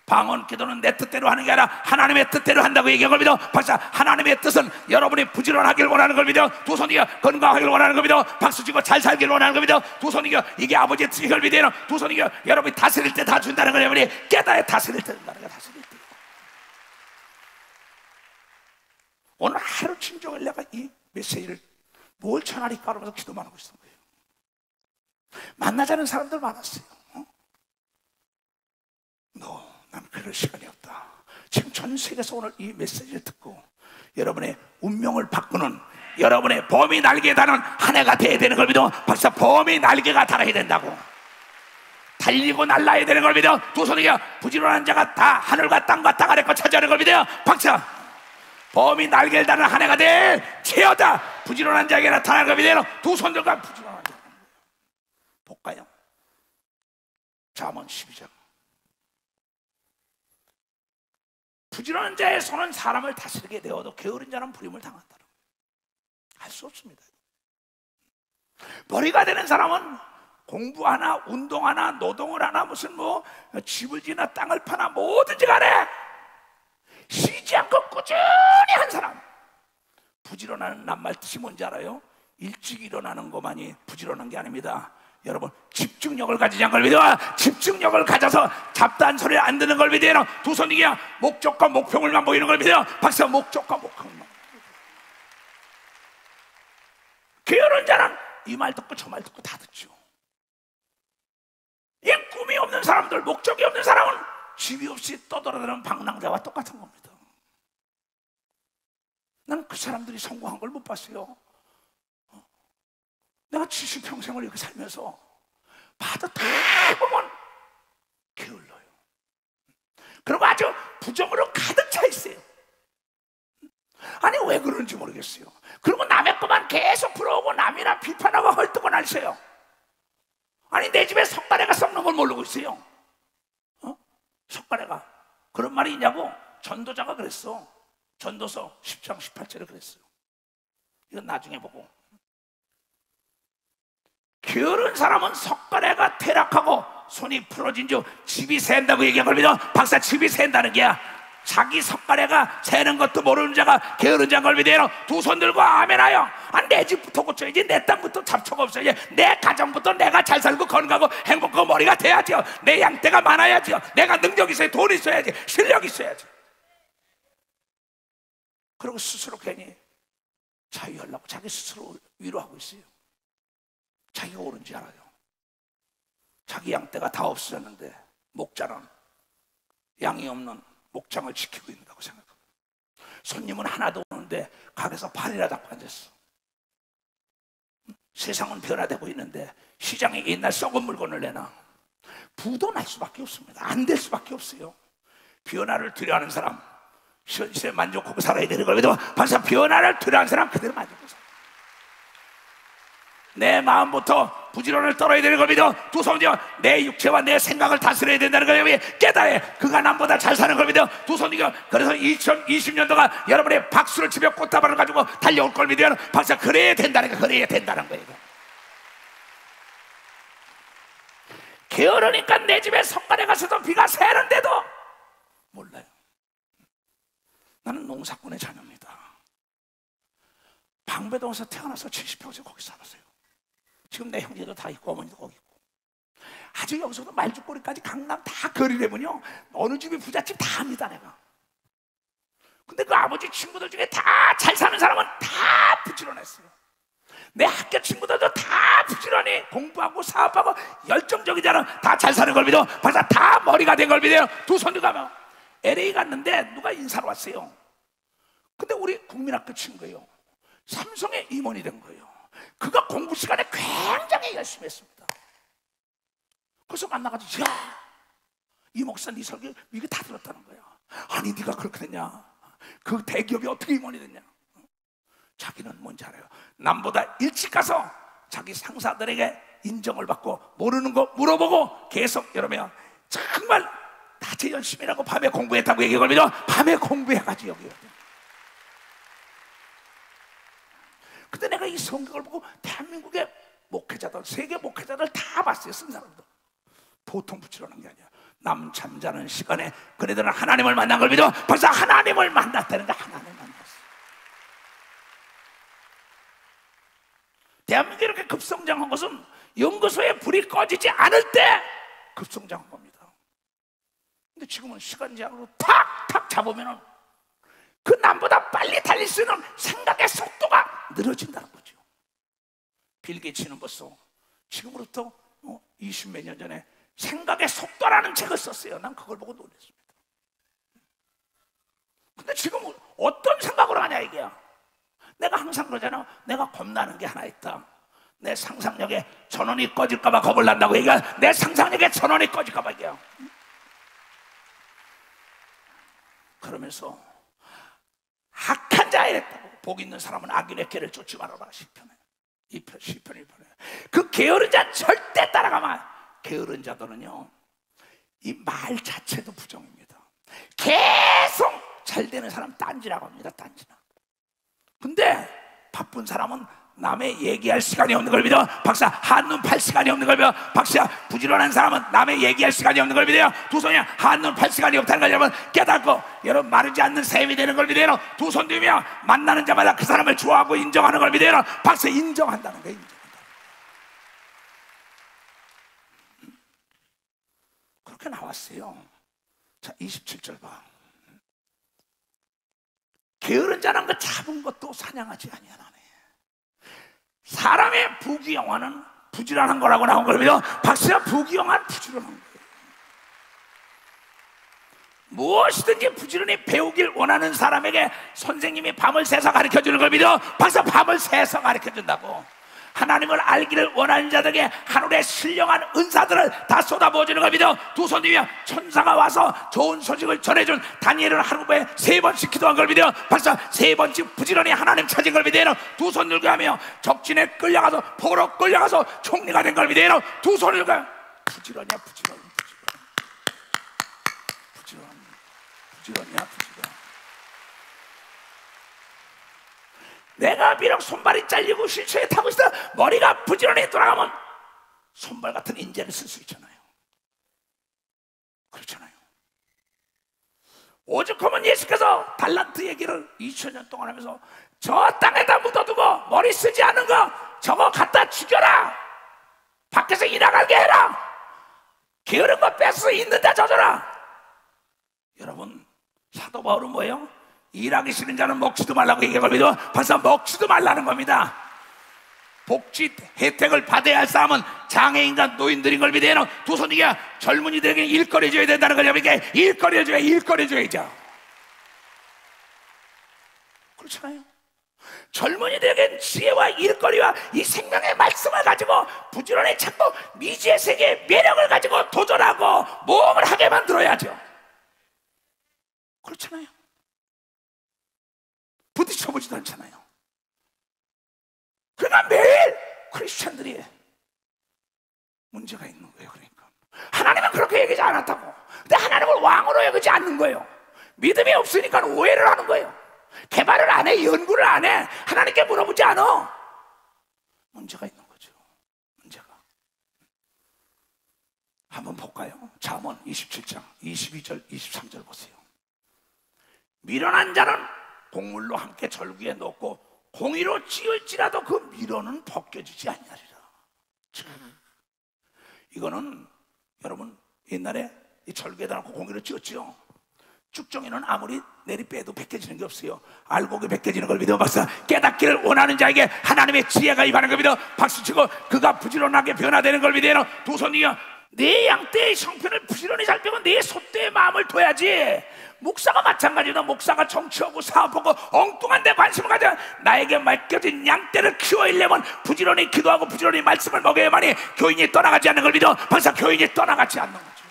방언 기도는 내 뜻대로 하는 게 아니라 하나님의 뜻대로 한다고 얘기한 걸 믿어. 박수. 하나님의 뜻은 여러분이 부지런하길 원하는 걸 믿어. 두 손이가 건강하길 원하는 걸 믿어. 박수 치고 잘 살길 원하는 걸 믿어. 두 손이가 이게 아버지의 뜻을 믿어. 두 손이가 여러분이 다스릴 때 다 준다는 걸 여러분이 깨달아 다스릴 때 준다는 거. 다스릴 때. 오늘 하루 종일 내가 이 메시지를 뭘 전하리까 하면서 기도만 하고 있었던 거예요. 만나자는 사람들 많았어요. 난 그럴 시간이 없다. 지금 전 세계에서 오늘 이 메시지를 듣고 여러분의 운명을 바꾸는, 여러분의 범이 날개에 다는 한 해가 돼야 되는 걸 믿어. 박사, 범이 날개가 달아야 된다고. 달리고 날라야 되는 걸 믿어. 두 손이 부지런한 자가 다 하늘과 땅과 땅 아래 거 차지하는 걸 믿어요. 박사, 범이 날개를 다는 한 해가 돼 채어다. 부지런한 자에게 나타나는 걸 믿어요. 두 손들과 부지런한 자. 볼까요? 잠언 12장. 부지런한 자의 손은 사람을 다스리게 되어도 게으른 자는 부림을 당한다. 할 수 없습니다. 머리가 되는 사람은 공부하나 운동하나 노동을 하나 무슨 뭐 집을 지나 땅을 파나 뭐든지 간에 쉬지 않고 꾸준히 한 사람. 부지런한 낱말 뜻이 뭔지 알아요? 일찍 일어나는 것만이 부지런한 게 아닙니다. 여러분, 집중력을 가지지 않은 걸 믿어요. 집중력을 가져서 잡다한 소리를 안 듣는 걸 믿어요. 두 손이 그냥 목적과 목표물만 보이는 걸 믿어요. 박사, 목적과 목표물만. 게으른 자는 이 말 듣고 저 말 듣고 다 듣죠. 이 꿈이 없는 사람들, 목적이 없는 사람은 집이 없이 떠돌아다니는 방랑자와 똑같은 겁니다. 나는 그 사람들이 성공한 걸 못 봤어요. 내가 70평생을 이렇게 살면서 봐도 대부분 게을러요. 그리고 아주 부정으로 가득 차 있어요. 아니 왜 그런지 모르겠어요. 그리고 남의 것만 계속 풀어오고 남이나 비판하고 헐뜯고 날서요. 아니 내 집에 석가래가 썩는 걸 모르고 있어요. 석가래가 그런 말이 있냐고 전도자가 그랬어. 전도서 10장 18절에 그랬어요. 이건 나중에 보고. 게으른 사람은 석가래가 퇴락하고 손이 풀어진 줄 집이 샌다고 얘기한 걸 믿어. 박사, 집이 샌다는 게야. 자기 석가래가 새는 것도 모르는 자가 게으른 자인 걸 믿어요. 두 손 들고 아멘하여. 내 집부터 고쳐야지, 내 땅부터 잡초가 없어야지, 내 가정부터 내가 잘 살고 건강하고 행복하고 머리가 돼야지요. 내 양떼가 많아야지요. 내가 능력 있어야, 돈 있어야지, 실력 있어야지. 그리고 스스로 괜히 자유하려고 자기 스스로 위로하고 있어요. 자기가 옳은지 알아요. 자기 양떼가 다 없어졌는데 목자는 양이 없는 목장을 지키고 있다고 생각합니다. 손님은 하나도 오는데 가게에서 발이나 닦고 앉았어. 세상은 변화되고 있는데 시장에 옛날 썩은 물건을 내놔. 부도 날 수밖에 없습니다. 안 될 수밖에 없어요. 변화를 두려워하는 사람 현실에 만족하고 살아야 되는 걸 믿어. 반사 변화를 두려워하는 사람 그대로 만족하고 살아. 내 마음부터 부지런을 떨어야 되는 걸 믿어. 두 손이여 내 육체와 내 생각을 다스려야 된다는 걸 깨달아. 그가 남보다 잘 사는 걸 믿어. 두 손이여 그래서 2020년도가 여러분의 박수를 치며 꽃다발을 가지고 달려올 걸 믿어요. 박사, 그래야 된다는 거, 그래야 된다는 거예요. 게으르니까 내 집에 석가래 가서도 비가 새는데도 몰라요. 나는 농사꾼의 자녀입니다. 방배동에서 태어나서 70평생 거기 살았어요. 지금 내 형제도 다 있고 어머니도 거기 있고 아주 여기서도 말죽거리까지 강남 다 거리라면요 어느 집이 부잣집 다 합니다 내가. 근데 그 아버지 친구들 중에 다 잘 사는 사람은 다 부지런했어요. 내 학교 친구들도 다 부지런히 공부하고 사업하고 열정적이잖아. 다 잘 사는 걸 믿어. 벌써 다 머리가 된 걸 믿어요. 두 손 들고 가면 LA 갔는데 누가 인사로 왔어요. 근데 우리 국민학교 친구예요. 삼성의 임원이 된 거예요. 그가 공부 시간에 굉장히 열심히 했습니다. 그래서 만나가지고 야, 이 목사 네 설교 이게 다 들었다는 거야. 아니 네가 그렇게 됐냐? 그 대기업이 어떻게 임원이 됐냐? 자기는 뭔지 알아요. 남보다 일찍 가서 자기 상사들에게 인정을 받고 모르는 거 물어보고 계속 여러분 정말 낮에 열심히 하고 밤에 공부했다고 얘기해 걸리죠. 밤에 공부해가지고 여기. 근데 내가 이 성경을 보고 대한민국의 목회자들, 세계 목회자들 다 봤어요. 쓴 사람들 보통 부지런한 게 아니야. 남 잠자는 시간에 그네들은 하나님을 만난 걸 믿어. 벌써 하나님을 만났다는 게 하나님을 만났어. 대한민국이 이렇게 급성장한 것은 연구소에 불이 꺼지지 않을 때 급성장한 겁니다. 근데 지금은 시간 제한으로 탁탁 잡으면은 그 남보다 빨리 달릴 수 있는 생각의 속도가 늘어진다는 거죠. 빌 게이츠는 벌써 지금으로부터 20몇 년 전에 생각의 속도라는 책을 썼어요. 난 그걸 보고 놀랐습니다. 어떤 생각으로 하냐 이게야. 내가 항상 그러잖아. 내가 겁나는 게 하나 있다. 내 상상력에 전원이 꺼질까봐 겁을 난다고 얘기야. 내 상상력에 전원이 꺼질까봐 얘기야. 그러면서 악한 자에 이랬다고. 복 있는 사람은 악인의 길을 쫓지 말아라. 시편에 시편 1편에 그 게으른 자 절대 따라가면. 게으른 자들은요 이 말 자체도 부정입니다. 계속 잘 되는 사람 딴지라고 합니다. 딴지나. 근데 바쁜 사람은 남의 얘기할 시간이 없는 걸 믿어. 박사 한눈 팔 시간이 없는 걸 믿어. 박사 부지런한 사람은 남의 얘기할 시간이 없는 걸 믿어요. 두 손이 한눈 팔 시간이 없다는 걸 여러분 깨닫고, 여러분 마르지 않는 샘이 되는 걸 믿어요. 두 손 들며 만나는 자마다 그 사람을 좋아하고 인정하는 걸 믿어요. 박사 인정한다는 거예요. 인정한다. 그렇게 나왔어요. 자 27절 봐. 게으른 자는 그 잡은 것도 사냥하지 아니하나니. 사람의 부귀영화는 부지런한 거라고 나온 걸 믿어. 박수야, 부귀영화는 부지런한 거예요. 무엇이든지 부지런히 배우길 원하는 사람에게 선생님이 밤을 새서 가르쳐주는 걸 믿어. 박수, 밤을 새서 가르쳐준다고. 하나님을 알기를 원하는 자들에게 하늘의 신령한 은사들을 다 쏟아부어주는 걸 믿어. 두 손 들며 천사가 와서 좋은 소식을 전해준 다니엘은 하루에 3번씩 기도한 걸 믿어. 박사 3번씩 부지런히 하나님 찾은 걸 믿어. 두 손 들고 하며 적진에 끌려가서 포로 끌려가서 총리가 된 걸 믿어. 두 손을 들고 부지런이야 부지런이야. 내가 비록 손발이 잘리고 실초에 타고 있어 머리가 부지런히 돌아가면 손발 같은 인재를 쓸 수 있잖아요. 그렇잖아요. 오죽하면 예수께서 달란트 얘기를 2000년 동안 하면서 저 땅에다 묻어두고 머리 쓰지 않은 거 저거 갖다 죽여라, 밖에서 일나가게 해라, 게으른 거 뺏어 있는 데 져줘라. 여러분, 사도 바울은 뭐예요? 일하기 싫은 자는 먹지도 말라고 얘기하거든요. 벌써 먹지도 말라는 겁니다. 복지 혜택을 받아야 할 사람은 장애인과 노인들인 걸 믿어요. 두 손이야 젊은이들에게 일거리 줘야 된다는 거죠. 그러니까 일거리를 줘야 일거리 줘야죠. 그렇잖아요. 젊은이들에겐 지혜와 일거리와 이 생명의 말씀을 가지고 부지런히 찾고 미지의 세계의 매력을 가지고 도전하고 모험을 하게 만들어야죠. 그렇잖아요. 부딪혀보지도 않잖아요. 그러나 매일 크리스찬들이 문제가 있는 거예요. 그러니까 하나님은 그렇게 얘기하지 않았다고. 근데 하나님을 왕으로 여기지 않는 거예요. 믿음이 없으니까 오해를 하는 거예요. 개발을 안 해, 연구를 안 해, 하나님께 물어보지 않아. 문제가 있는 거죠. 문제가. 한번 볼까요? 잠언 27장 22절 23절 보세요. 미련한 자는 곡물로 함께 절구에 넣고 공의로 찌을지라도 그 미련은 벗겨지지 아니하리라. 이거는 여러분 옛날에 이 절구에다 놓고 공의로 찌었죠. 쭉정이는 아무리 내리빼도 벗겨지는 게 없어요. 알곡이 벗겨지는 걸 믿어. 박사 깨닫기를 원하는 자에게 하나님의 지혜가 임하는 걸 믿어. 박수치고 그가 부지런하게 변화되는 걸 믿어. 두 손이여 내 양떼의 형편을 부지런히 잘 빼고 내 소떼의 마음을 둬야지. 목사가 마찬가지다. 목사가 정치하고 사업하고 엉뚱한 데 관심을 가져 나에게 맡겨진 양떼를 키워내려면 부지런히 기도하고 부지런히 말씀을 먹여야만이 교인이 떠나가지 않는 걸 믿어. 벌써 교인이 떠나가지 않는 거죠.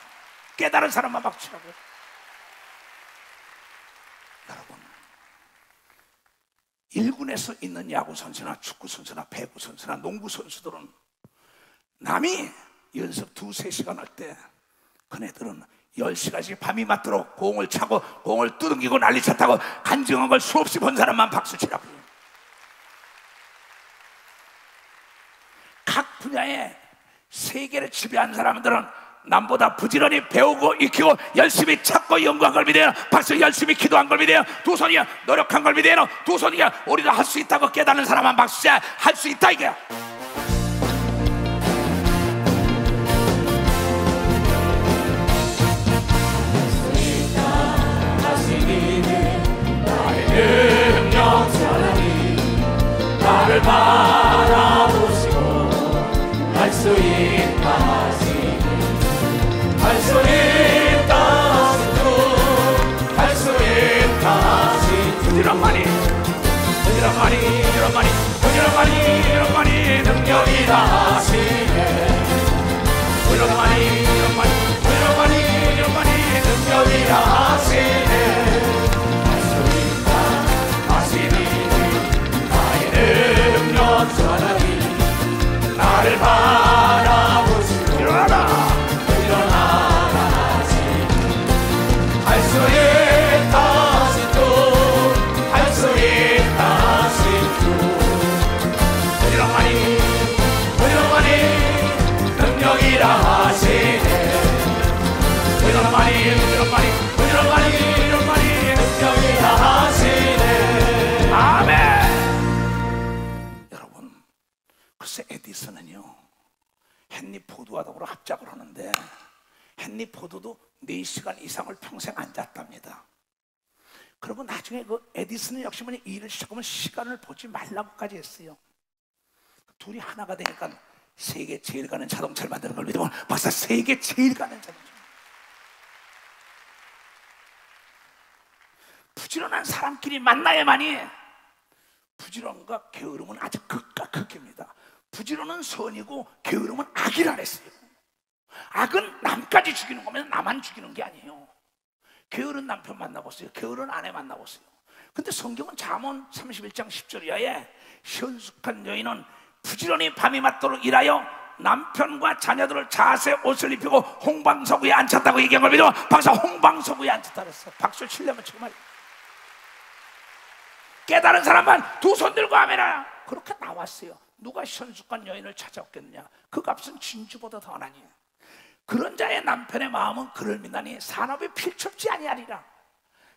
깨달은 사람만 박치라고. 여러분, 1군에서 있는 야구 선수나 축구 선수나 배구 선수나 농구 선수들은 남이 연습 2-3시간 할 때 그네들은 10시간씩 밤이 맞도록 공을 차고 공을 두둥기고 난리쳤다고 간증한 걸 수없이 본 사람만 박수치라고. 각 분야의 세계를 지배한 사람들은 남보다 부지런히 배우고 익히고 열심히 찾고 연구한 걸 믿어요. 박수 열심히 기도한 걸 믿어요. 두 손이야 노력한 걸 믿어요. 두 손이야 우리도 할 수 있다고 깨닫는 사람만 박수야. 할 수 있다 이거야. 나를 바라보시고 할 수 있다 하시니 할 수 있다 하신 주 할 수 있다 하신 주 부지런하니 능력이 다하시네 부지런하니 능력이 다하시네 할 수 있다 하시니 나의 능력 전하니 나를 바라보시고 일어나라 하시니 할 수 있다 하신 주할 수 있다 하신 주 부지런하니 능력이라 하시네 부지런하니 능력이라 하시네 아멘. 여러분, 글쎄 에디슨은요 헨리 포드와도 합작을 하는데 헨리 포드도 4시간 이상을 평생 앉았답니다. 그리고 나중에 그 에디슨은 역시 뭐냐 일을 시작하면 시간을 보지 말라고까지 했어요. 둘이 하나가 되니까 세계 제일 가는 자동차를 만드는 걸 믿으면 박사 세계 제일 가는 자동차. 부지런한 사람끼리 만나야만이 부지런과 게으름은 아주 극과 극입니다. 부지런은 선이고 게으름은 악이라 그랬어요. 악은 남까지 죽이는 거면 나만 죽이는 게 아니에요. 게으른 남편 만나보세요. 게으른 아내 만나보세요. 근데 성경은 잠언 31장 10절 이하에 현숙한 여인은 부지런히 밤이 맞도록 일하여 남편과 자녀들을 자세 옷을 입히고 홍방석 위에 앉혔다고 얘기한 걸 믿어. 박사 홍방석 위에 앉혔다 그랬어. 박수 치려면 정말 깨달은 사람만 두 손 들고 아멘하라. 그렇게 나왔어요. 누가 현숙한 여인을 찾아왔겠느냐. 그 값은 진주보다 더 나니. 그런 자의 남편의 마음은 그를 믿나니 산업이 필첩지 아니하리라.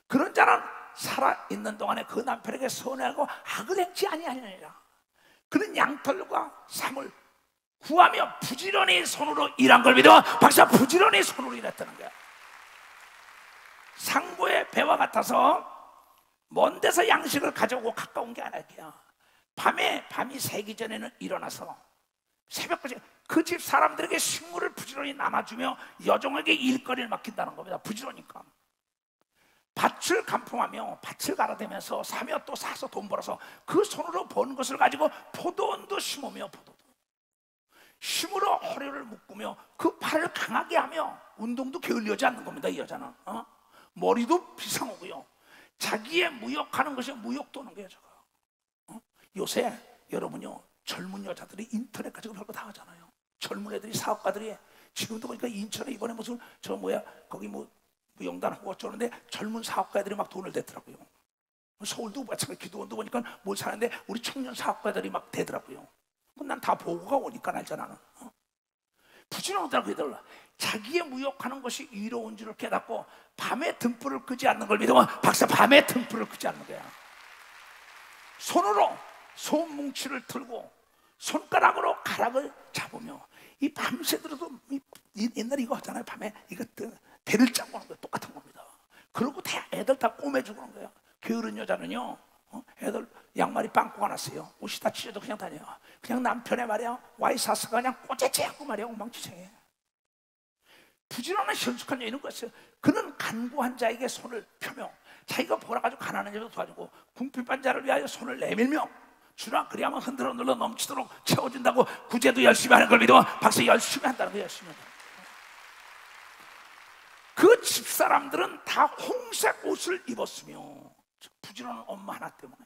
그런 자는 살아있는 동안에 그 남편에게 선하고 악을 행치 아니하리라. 그는 양털과 삼을 구하며 부지런히 손으로 일한 걸 믿어. 박사 부지런히 손으로 일했다는 거야. 상고의 배와 같아서 먼 데서 양식을 가져오고 가까운 게 아니야. 밤이 새기 전에는 일어나서 새벽까지 그 집 사람들에게 식물을 부지런히 나눠주며 여종에게 일거리를 맡긴다는 겁니다. 부지런히니까 밭을 간풍하며 밭을 갈아대면서 사며 또 사서 돈 벌어서 그 손으로 번 것을 가지고 포도원도 심으며 포도도 힘으로 허리를 묶으며 그 팔을 강하게 하며 운동도 게을리하지 않는 겁니다. 이 여자는 머리도 비상하고요. 자기의 무역하는 것이 무역도 하는 거예요. 요새 여러분요 젊은 여자들이 인터넷 가지고 별거 다 하잖아요. 젊은 애들이 사업가들이 지금도 보니까 인천에 이번에 무슨 거기 무용단하고 어쩌는데 젊은 사업가들이 막 돈을 대더라고요. 서울도 마찬가지 기도원도 보니까 뭘 사는데 우리 청년 사업가들이 막 대더라고요. 난 다 보고가 오니까 알잖아. 나는 부지런하다고 얘들아. 자기의 무역하는 것이 이로운 줄을 깨닫고 밤에 등불을 끄지 않는 걸 믿으면 박사 밤에 등불을 끄지 않는 거야. 손으로 소뭉치를 틀고 손가락으로 가락을 잡으며 이 밤새들어도 옛날에 이거 하잖아요. 밤에 이거 배를 짜고 하는 거예요. 똑같은 겁니다. 그러고 애들 다 꼬매주고 하는 거예요. 게으른 여자는요 애들 양말이 빵꾸가 났어요. 옷이 다 찢어도 그냥 다녀요. 그냥 남편의 말이야 와이사스가 그냥 꼬재재하고 말이야 엉망진창해. 부지런한 현숙한 여인은 그랬어요. 그는 간구한 자에게 손을 펴며 자기가 벌어가지고 가난한 자도 도와주고 궁핍한 자를 위하여 손을 내밀며 주라 그리하면 흔들어 눌러 넘치도록 채워준다고 구제도 열심히 하는 걸 믿어. 박사 열심히 한다는 거예요. 열심히 한다는 거예요. 그 집사람들은 다 홍색 옷을 입었으며 부지런한 엄마 하나 때문에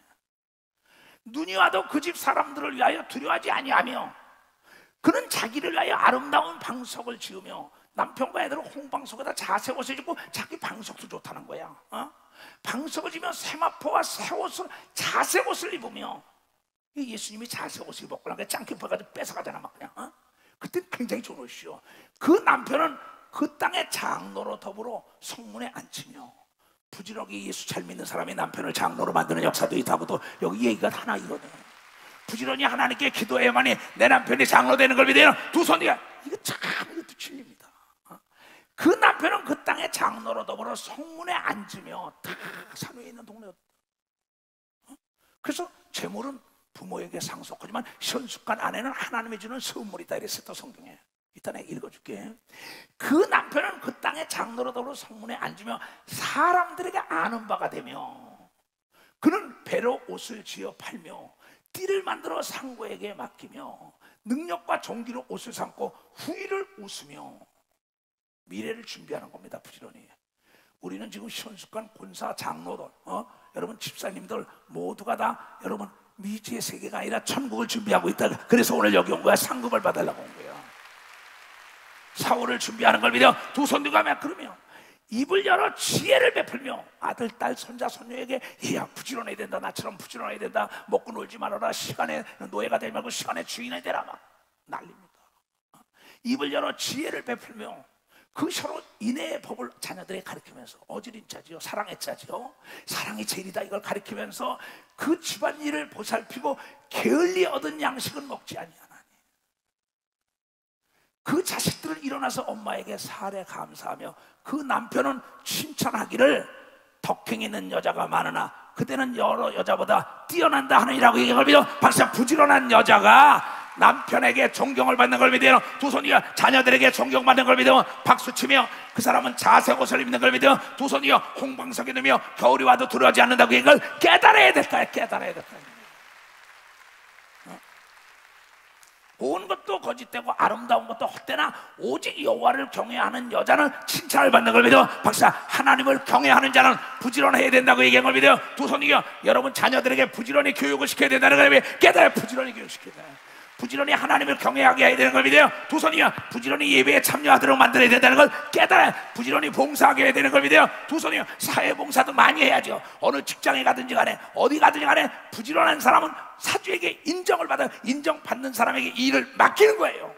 눈이 와도 그 집 사람들을 위하여 두려워하지 아니하며 그는 자기를 위하여 아름다운 방석을 지으며 남편과 애들은 홍방석에다 자색 옷을 입고 자기 방석도 좋다는 거야. 방석을 지으며 세마포와 새 옷을 자색 옷을 입으며 예수님이 자색 옷을 입었고 그러니까 짱키 퍼가지고 뺏어가잖아 막 그냥. 그때 굉장히 좋은 옷이요. 그 남편은 그 땅의 장로로 더불어 성문에 앉히며 부지런히 예수 잘 믿는 사람이 남편을 장로로 만드는 역사도 있다고 또 여기 얘기가 하나 있거든. 부지런히 하나님께 기도해야만이 내 남편이 장로 되는 걸 믿어요. 두 손이가 이거 참 이것도 진리입니다. 그 남편은 그 땅의 장로로 더불어 성문에 앉으며 다 산 위에 있는 동네였다. 그래서 재물은 부모에게 상속하지만 현숙한 아내는 하나님이 주는 선물이다 이랬어. 성경에 이따 내가 읽어줄게. 그 남편은 그 땅의 장로로 더불어 성문에 앉으며 사람들에게 아는 바가 되며 그는 배로 옷을 지어 팔며 띠를 만들어 상고에게 맡기며 능력과 종기로 옷을 삼고 후일을 웃으며 미래를 준비하는 겁니다. 부지런히. 우리는 지금 현숙관 권사 장로들, 여러분 집사님들 모두가 다 여러분 미지의 세계가 아니라 천국을 준비하고 있다. 그래서 오늘 여기 온 거야. 상급을 받으려고 온 거야. 사후를 준비하는 걸 믿어 두 손 들고 하면, 그러면 입을 열어 지혜를 베풀며 아들, 딸, 손자, 손녀에게 야 부지런해야 된다. 나처럼 부지런해야 된다. 먹고 놀지 말아라. 시간에 노예가 되지 말고 시간의 주인이 되라. 막 난립니다. 입을 열어 지혜를 베풀며 그 서로 인애의 법을 자녀들에게 가르치면서, 어지린 자지요, 사랑의 자지요, 사랑이 제일이다, 이걸 가르치면서 그 집안일을 보살피고 게을리 얻은 양식은 먹지 아니하나니 그 자식들은 일어나서 엄마에게 사례 감사하며 그 남편은 칭찬하기를 덕행 있는 여자가 많으나 그때는 여러 여자보다 뛰어난다 하느니라고 얘기한 걸 믿어. 박사, 부지런한 여자가 남편에게 존경을 받는 걸 믿어요. 두 손이여 자녀들에게 존경받는 걸 믿어 박수치며 그 사람은 자색 옷을 입는 걸 믿어 두 손이여 홍방석에 누며 겨울이 와도 두려워하지 않는다고 이걸 깨달아야 될까요? 깨달아야 될까요? 고운 것도 거짓되고 아름다운 것도 헛되나 오직 여호와를 경외하는 여자는 칭찬을 받는 걸 믿어. 박사, 하나님을 경외하는 자는 부지런해야 된다고 얘기한 걸 믿어요. 두 손이여 여러분 자녀들에게 부지런히 교육을 시켜야 된다는 걸 깨달아야 부지런히 교육시켜야 돼요. 부지런히 하나님을 경외하게 해야 되는 걸 믿어요. 두 손이여 부지런히 예배에 참여하도록 만들어야 된다는 걸 깨달아야 부지런히 봉사하게 해야 되는 걸 믿어요. 두 손이여 사회봉사도 많이 해야죠. 어느 직장에 가든지 간에 어디 가든지 간에 부지런한 사람은 사주에게 인정을 받아 인정받는 사람에게 일을 맡기는 거예요.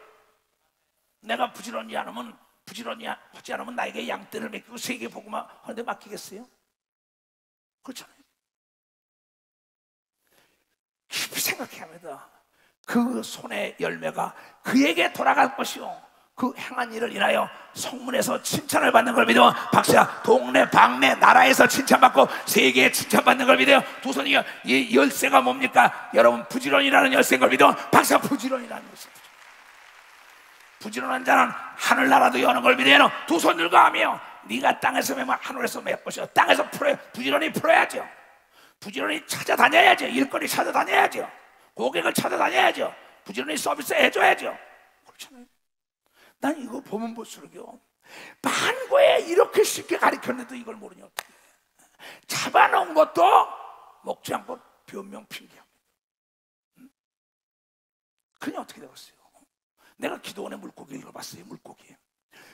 내가 부지런히 하지 않으면 나에게 양떼를 맡기고 세계 복음화 하는데 맡기겠어요? 그렇잖아요. 깊이 생각해야 합니다. 그 손의 열매가 그에게 돌아갈 것이요 그 행한 일을 인하여 성문에서 칭찬을 받는 걸 믿어. 박사, 동네 방네 나라에서 칭찬받고 세계에 칭찬받는 걸 믿어요. 두 손이요 이 열쇠가 뭡니까? 여러분 부지런이라는 열쇠인 걸 믿어. 박사, 부지런이라는 열쇠. 부지런한 자는 하늘나라도 여는 걸 믿어요. 두 손 들고 하며 네가 땅에서 매면 하늘에서 맬 것이요. 땅에서 부지런히 풀어야죠. 부지런히 찾아다녀야죠. 일거리 찾아다녀야죠. 고객을 찾아다녀야죠. 부지런히 서비스 해줘야죠. 그렇잖아요. 난 이거 보면 볼수록요 만고에 이렇게 쉽게 가르쳤는데도 이걸 모르니 어떻게 해. 잡아놓은 것도 먹지 않고 변명 핑계합니다. 그냥 어떻게 되겠어요? 내가 기도원의 물고기 읽어봤어요. 물고기.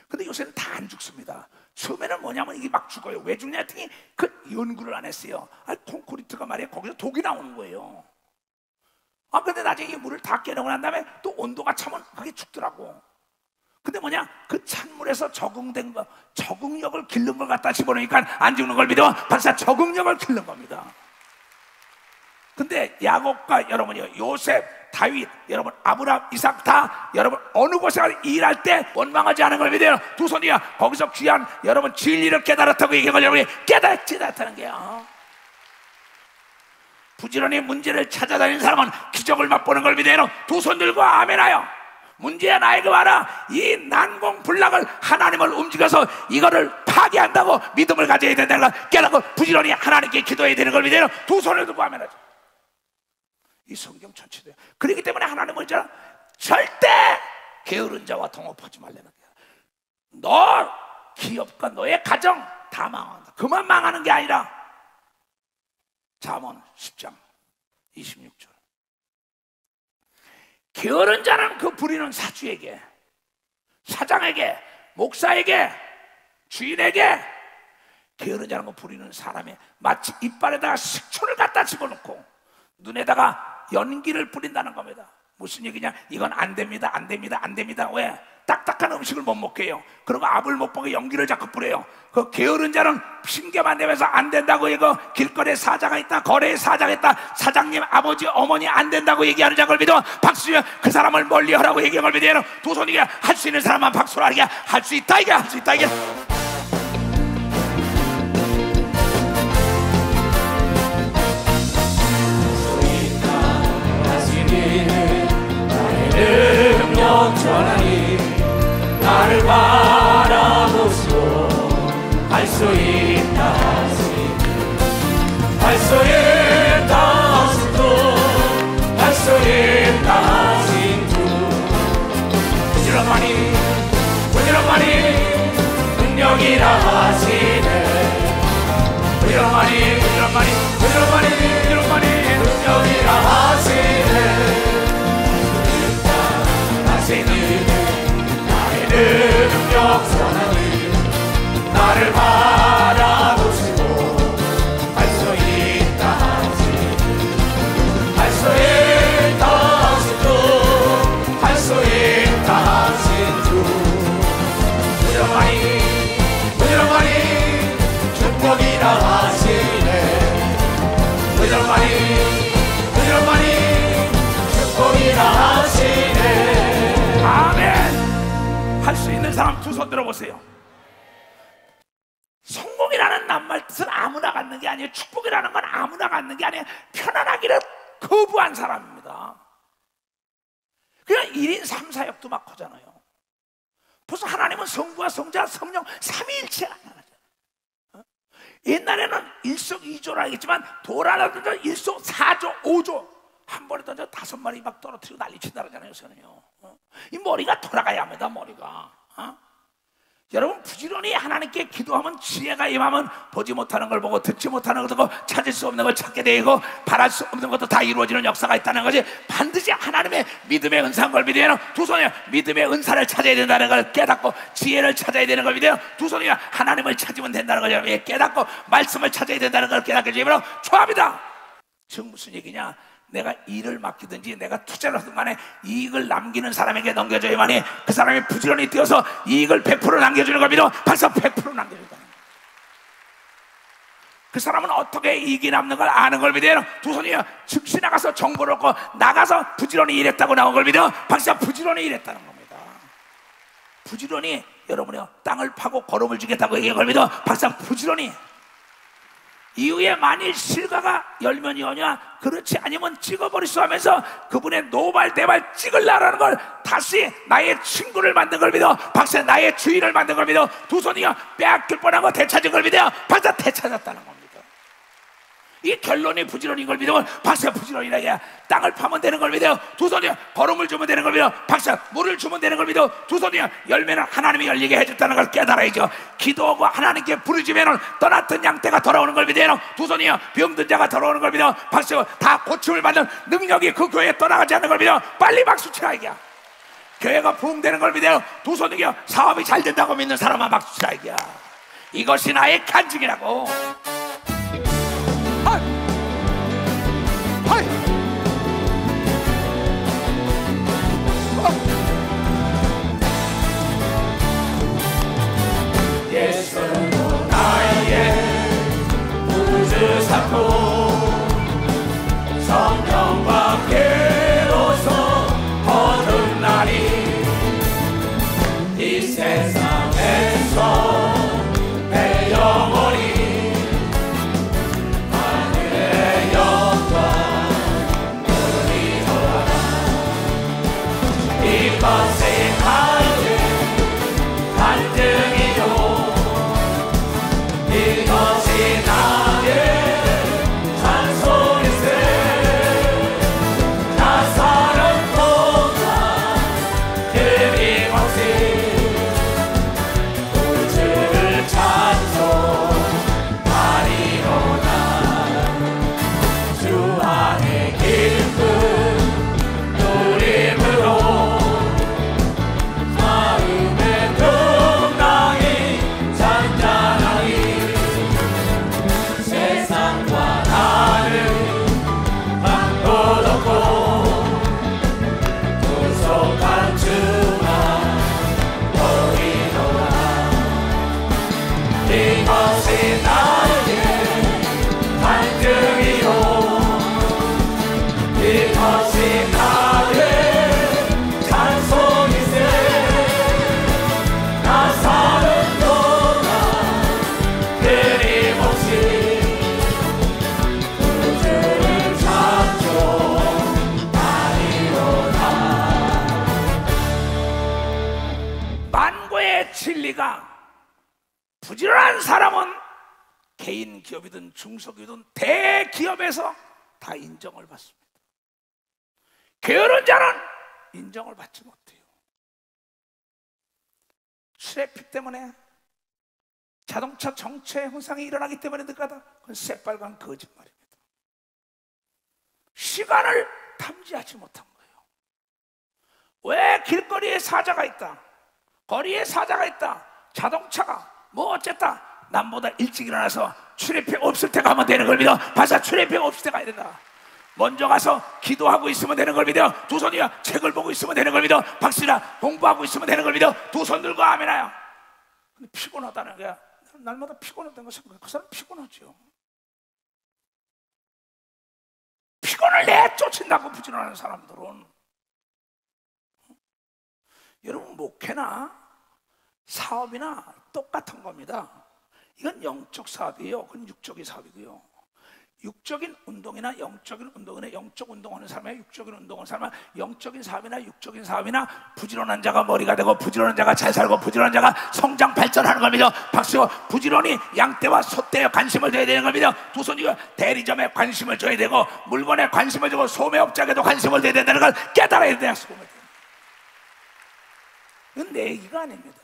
근데 요새는 다 안 죽습니다. 처음에는 뭐냐면 이게 막 죽어요. 왜 죽냐 했더니 그 연구를 안 했어요. 콘크리트가 말이야 거기서 독이 나오는 거예요. 근데 나중에 이 물을 다 깨내고 난 다음에 또 온도가 차면 그게 죽더라고. 근데 뭐냐, 그 찬물에서 적응된 거, 적응력을 기른 걸 갖다 집어넣으니까 안 죽는 걸 믿어. 박사, 적응력을 기른 겁니다. 근데 야곱과 여러분이요, 요셉, 다윗, 여러분 아브라함, 이삭 다 여러분 어느 곳에 일할 때 원망하지 않은 걸 믿어요. 두 손이야 거기서 귀한 여러분 진리를 깨달았다고 얘기한 걸 여러분이 깨달았다는 게요. 부지런히 문제를 찾아다니는 사람은 기적을 맛보는 걸 믿어요. 두 손 들고 아멘하여 문제야 나에게 와라. 이 난공불락을 하나님을 움직여서 이거를 파괴한다고 믿음을 가져야 된다는 걸 깨닫고 부지런히 하나님께 기도해야 되는 걸 믿어요. 두 손을 들고 아멘하죠. 이 성경 전체돼요. 그렇기 때문에 하나님은 절대 게으른 자와 동업하지 말라는 거야. 너 기업과 너의 가정 다 망한다. 그만 망하는 게 아니라 잠언 10장 26절 게으른 자는 그 부리는 사주에게, 사장에게, 목사에게, 주인에게 게으른 자는 그 부리는 사람의 마치 이빨에다가 식초를 갖다 집어넣고 눈에다가 연기를 뿌린다는 겁니다. 무슨 얘기냐? 이건 안 됩니다, 안 됩니다, 안 됩니다. 왜? 딱딱한 음식을 못 먹게 해요. 그리고 압을 못 보게 연기를 자꾸 뿌려요. 그 게으른 자는 핑계만 대면서 안 된다고 이거 길거리에 사자가 있다, 거래에 사자가 있다, 사장님, 아버지, 어머니 안 된다고 얘기하는 자를 믿어. 박수면 그 사람을 멀리하라고 얘기한 걸 믿어요. 두 손이게 할 수 있는 사람만 박수를 하게 할 수 있다, 이게 할 수 있다, 이게. 전하니 나를 바라보시고 할 수 있다 하시니 할 수 있다 그들만이 축복이라 하시네. 아멘. 할 수 있는 사람 두 손 들어보세요. 성공이라는 낱말 뜻은 아무나 갖는 게 아니에요. 축복이라는 건 아무나 갖는 게 아니에요. 편안하기를 거부한 사람입니다. 그냥 1인 3, 4역도 막 하잖아요. 벌써 하나님은 성부와 성자, 성령 삼위일체가 하나잖아요. 옛날에는 일석이조라 하겠지만 돌아다니면서 일석 4조, 5조 한 번에 던져 5마리 막 떨어뜨리고 난리친다 그러잖아요. 요새는요. 이 머리가 돌아가야 합니다. 머리가. 여러분 부지런히 하나님께 기도하면 지혜가 임하면 보지 못하는 걸 보고 듣지 못하는 걸 듣고 찾을 수 없는 걸 찾게 되고 바랄 수 없는 것도 다 이루어지는 역사가 있다는 것이 반드시 하나님의 믿음의 은사인 걸 믿어요. 두 손에 믿음의 은사를 찾아야 된다는 걸 깨닫고 지혜를 찾아야 되는 걸 믿어요. 두 손에 하나님을 찾으면 된다는 걸 깨닫고 말씀을 찾아야 된다는 걸 깨닫게 되면 좋아합니다. 지금 무슨 얘기냐? 내가 일을 맡기든지 내가 투자를 하든 간에 이익을 남기는 사람에게 넘겨줘야만이 그 사람이 부지런히 뛰어서 이익을 100% 남겨주는 겁니다. 벌써 100% 남겨준다. 그 사람은 어떻게 이익이 남는 걸 아는 걸 믿어요. 두 손이 즉시 나가서 정보를 얻고 나가서 부지런히 일했다고 나온 걸 믿어. 벌써 부지런히 일했다는 겁니다. 부지런히 여러분이 땅을 파고 거름을 주겠다고 얘기한 걸 믿어. 벌써 부지런히. 이후에 만일 실과가 열면 여냐 그렇지 아니면 찍어버리소 하면서 그분의 노발대발 찍으려는 걸 다시 나의 친구를 만든 걸 믿어. 박사 나의 주인을 만든 걸 믿어. 두 손이요 빼앗길 뻔한 거 되찾은 걸 믿어. 박사 되찾았다는 겁니다. 이 결론이 부지런인 걸 믿으면 박사 부지런이라야 땅을 파면 되는 걸 믿어요. 두 손이요 걸음을 주면 되는 걸 믿어. 박사 물을 주면 되는 걸 믿어. 두 손이요 열매는 하나님이 열리게 해줬다는 걸 깨달아야죠. 기도하고 하나님께 부르짖으면 떠났던 양떼가 돌아오는 걸 믿어요. 두 손이요 병든 자가 돌아오는 걸 믿어. 박사 다 고침을 받는 능력이 그 교회에 떠나가지 않는 걸 믿어. 빨리 박수 치라 이게. 교회가 부흥되는 걸 믿어요. 두 손이요 사업이 잘 된다고 믿는 사람만 박수 치라 이게. 이것이 나의 간증이라고. 예수는 나의 구주 삼고 성령과 깨로서 거듭나니 이 세상에서 내 영혼이 하늘의 영광 누리노라. 이것이 나의 간증이요 이것이 나의 찬송일세. 나 사는 동안 끊임없이 구주를 찬송하리로다. 주 안에 기쁨 누림으로 마음의 평강이 잔잔하니 세상과 나를 바꿔놓고 구속한 주만 보이노라. 이것이 나의 간증이요 이것이 나의 찬송이세. 나 사는 동안 끊임없이 구주를 찬송하리로다. 만고의 진리가 부지런한 사람은 개인 기업이든 중소기업이든 대기업에서 다 인정을 받습니다. 게으른 자는 인정을 받지 못해요. 트래픽 때문에 자동차 정체 현상이 일어나기 때문에 느까다. 그건 새빨간 거짓말입니다. 시간을 탐지하지 못한 거예요. 왜 길거리에 사자가 있다, 거리에 사자가 있다, 자동차가 뭐 어쨌다, 남보다 일찍 일어나서 트래픽 없을 때 가면 되는 걸 믿어. 바사 트래픽 없을 때 가야 된다. 먼저 가서 기도하고 있으면 되는 걸 믿어. 두 손이야 책을 보고 있으면 되는 걸 믿어. 박수나 공부하고 있으면 되는 걸 믿어. 두 손 들고 아멘하여. 근데 피곤하다는 거야. 날마다 피곤하다는 거 생각해. 그 사람 피곤하죠. 사람을 내쫓는다고 부지런한 사람들은. 여러분, 목회나 사업이나 똑같은 겁니다. 이건 영적 사업이에요. 그건 육적인 사업이고요. 육적인 운동이나 영적인 운동이나 영적 운동하는 사람이나 육적인 운동하는 사람은 영적인 사업이나 육적인 사업이나 부지런한 자가 머리가 되고 부지런한 자가 잘 살고 부지런한 자가 성장 발전하는 겁니다. 박수. 부지런히 양떼와 소떼에 관심을 줘야 되는 겁니다. 두 손이고 대리점에 관심을 줘야 되고 물건에 관심을 주고 소매업장에도 관심을 줘야 된다는 걸 깨달아야 돼요. 이건 내 얘기가 아닙니다.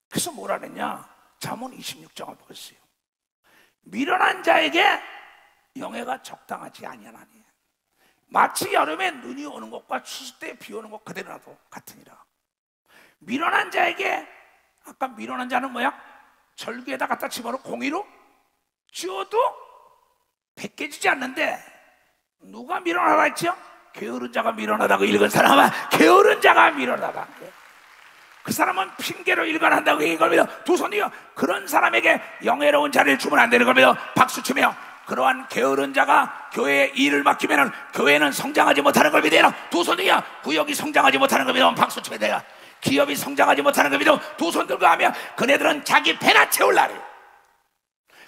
그래서 뭐라 그랬냐? 잠언 26장을 보겠어요. 미련한 자에게 영예가 적당하지 아니하나니 마치 여름에 눈이 오는 것과 추수 때 비 오는 것 그대로라도 같으니라. 미련한 자에게, 아까 미련한 자는 뭐야? 절기에다 갖다 집어넣고 공이로 쥐어도 벗겨지지 않는데 누가 미련하다 했죠? 게으른 자가 미련하다고 읽은 사람은 게으른 자가 미련하다. 그 사람은 핑계로 일관한다고 얘기한 겁니다. 두 손이요. 그런 사람에게 영예로운 자리를 주면 안 되는 겁니다. 박수 치며 그러한 게으른 자가 교회에 일을 맡기면 교회는 성장하지 못하는 겁니다. 두 손이요. 구역이 성장하지 못하는 겁니다. 박수 치면 돼요. 기업이 성장하지 못하는 겁니다. 두 손 들고 하면 그네들은 자기 배나 채울 날이에요.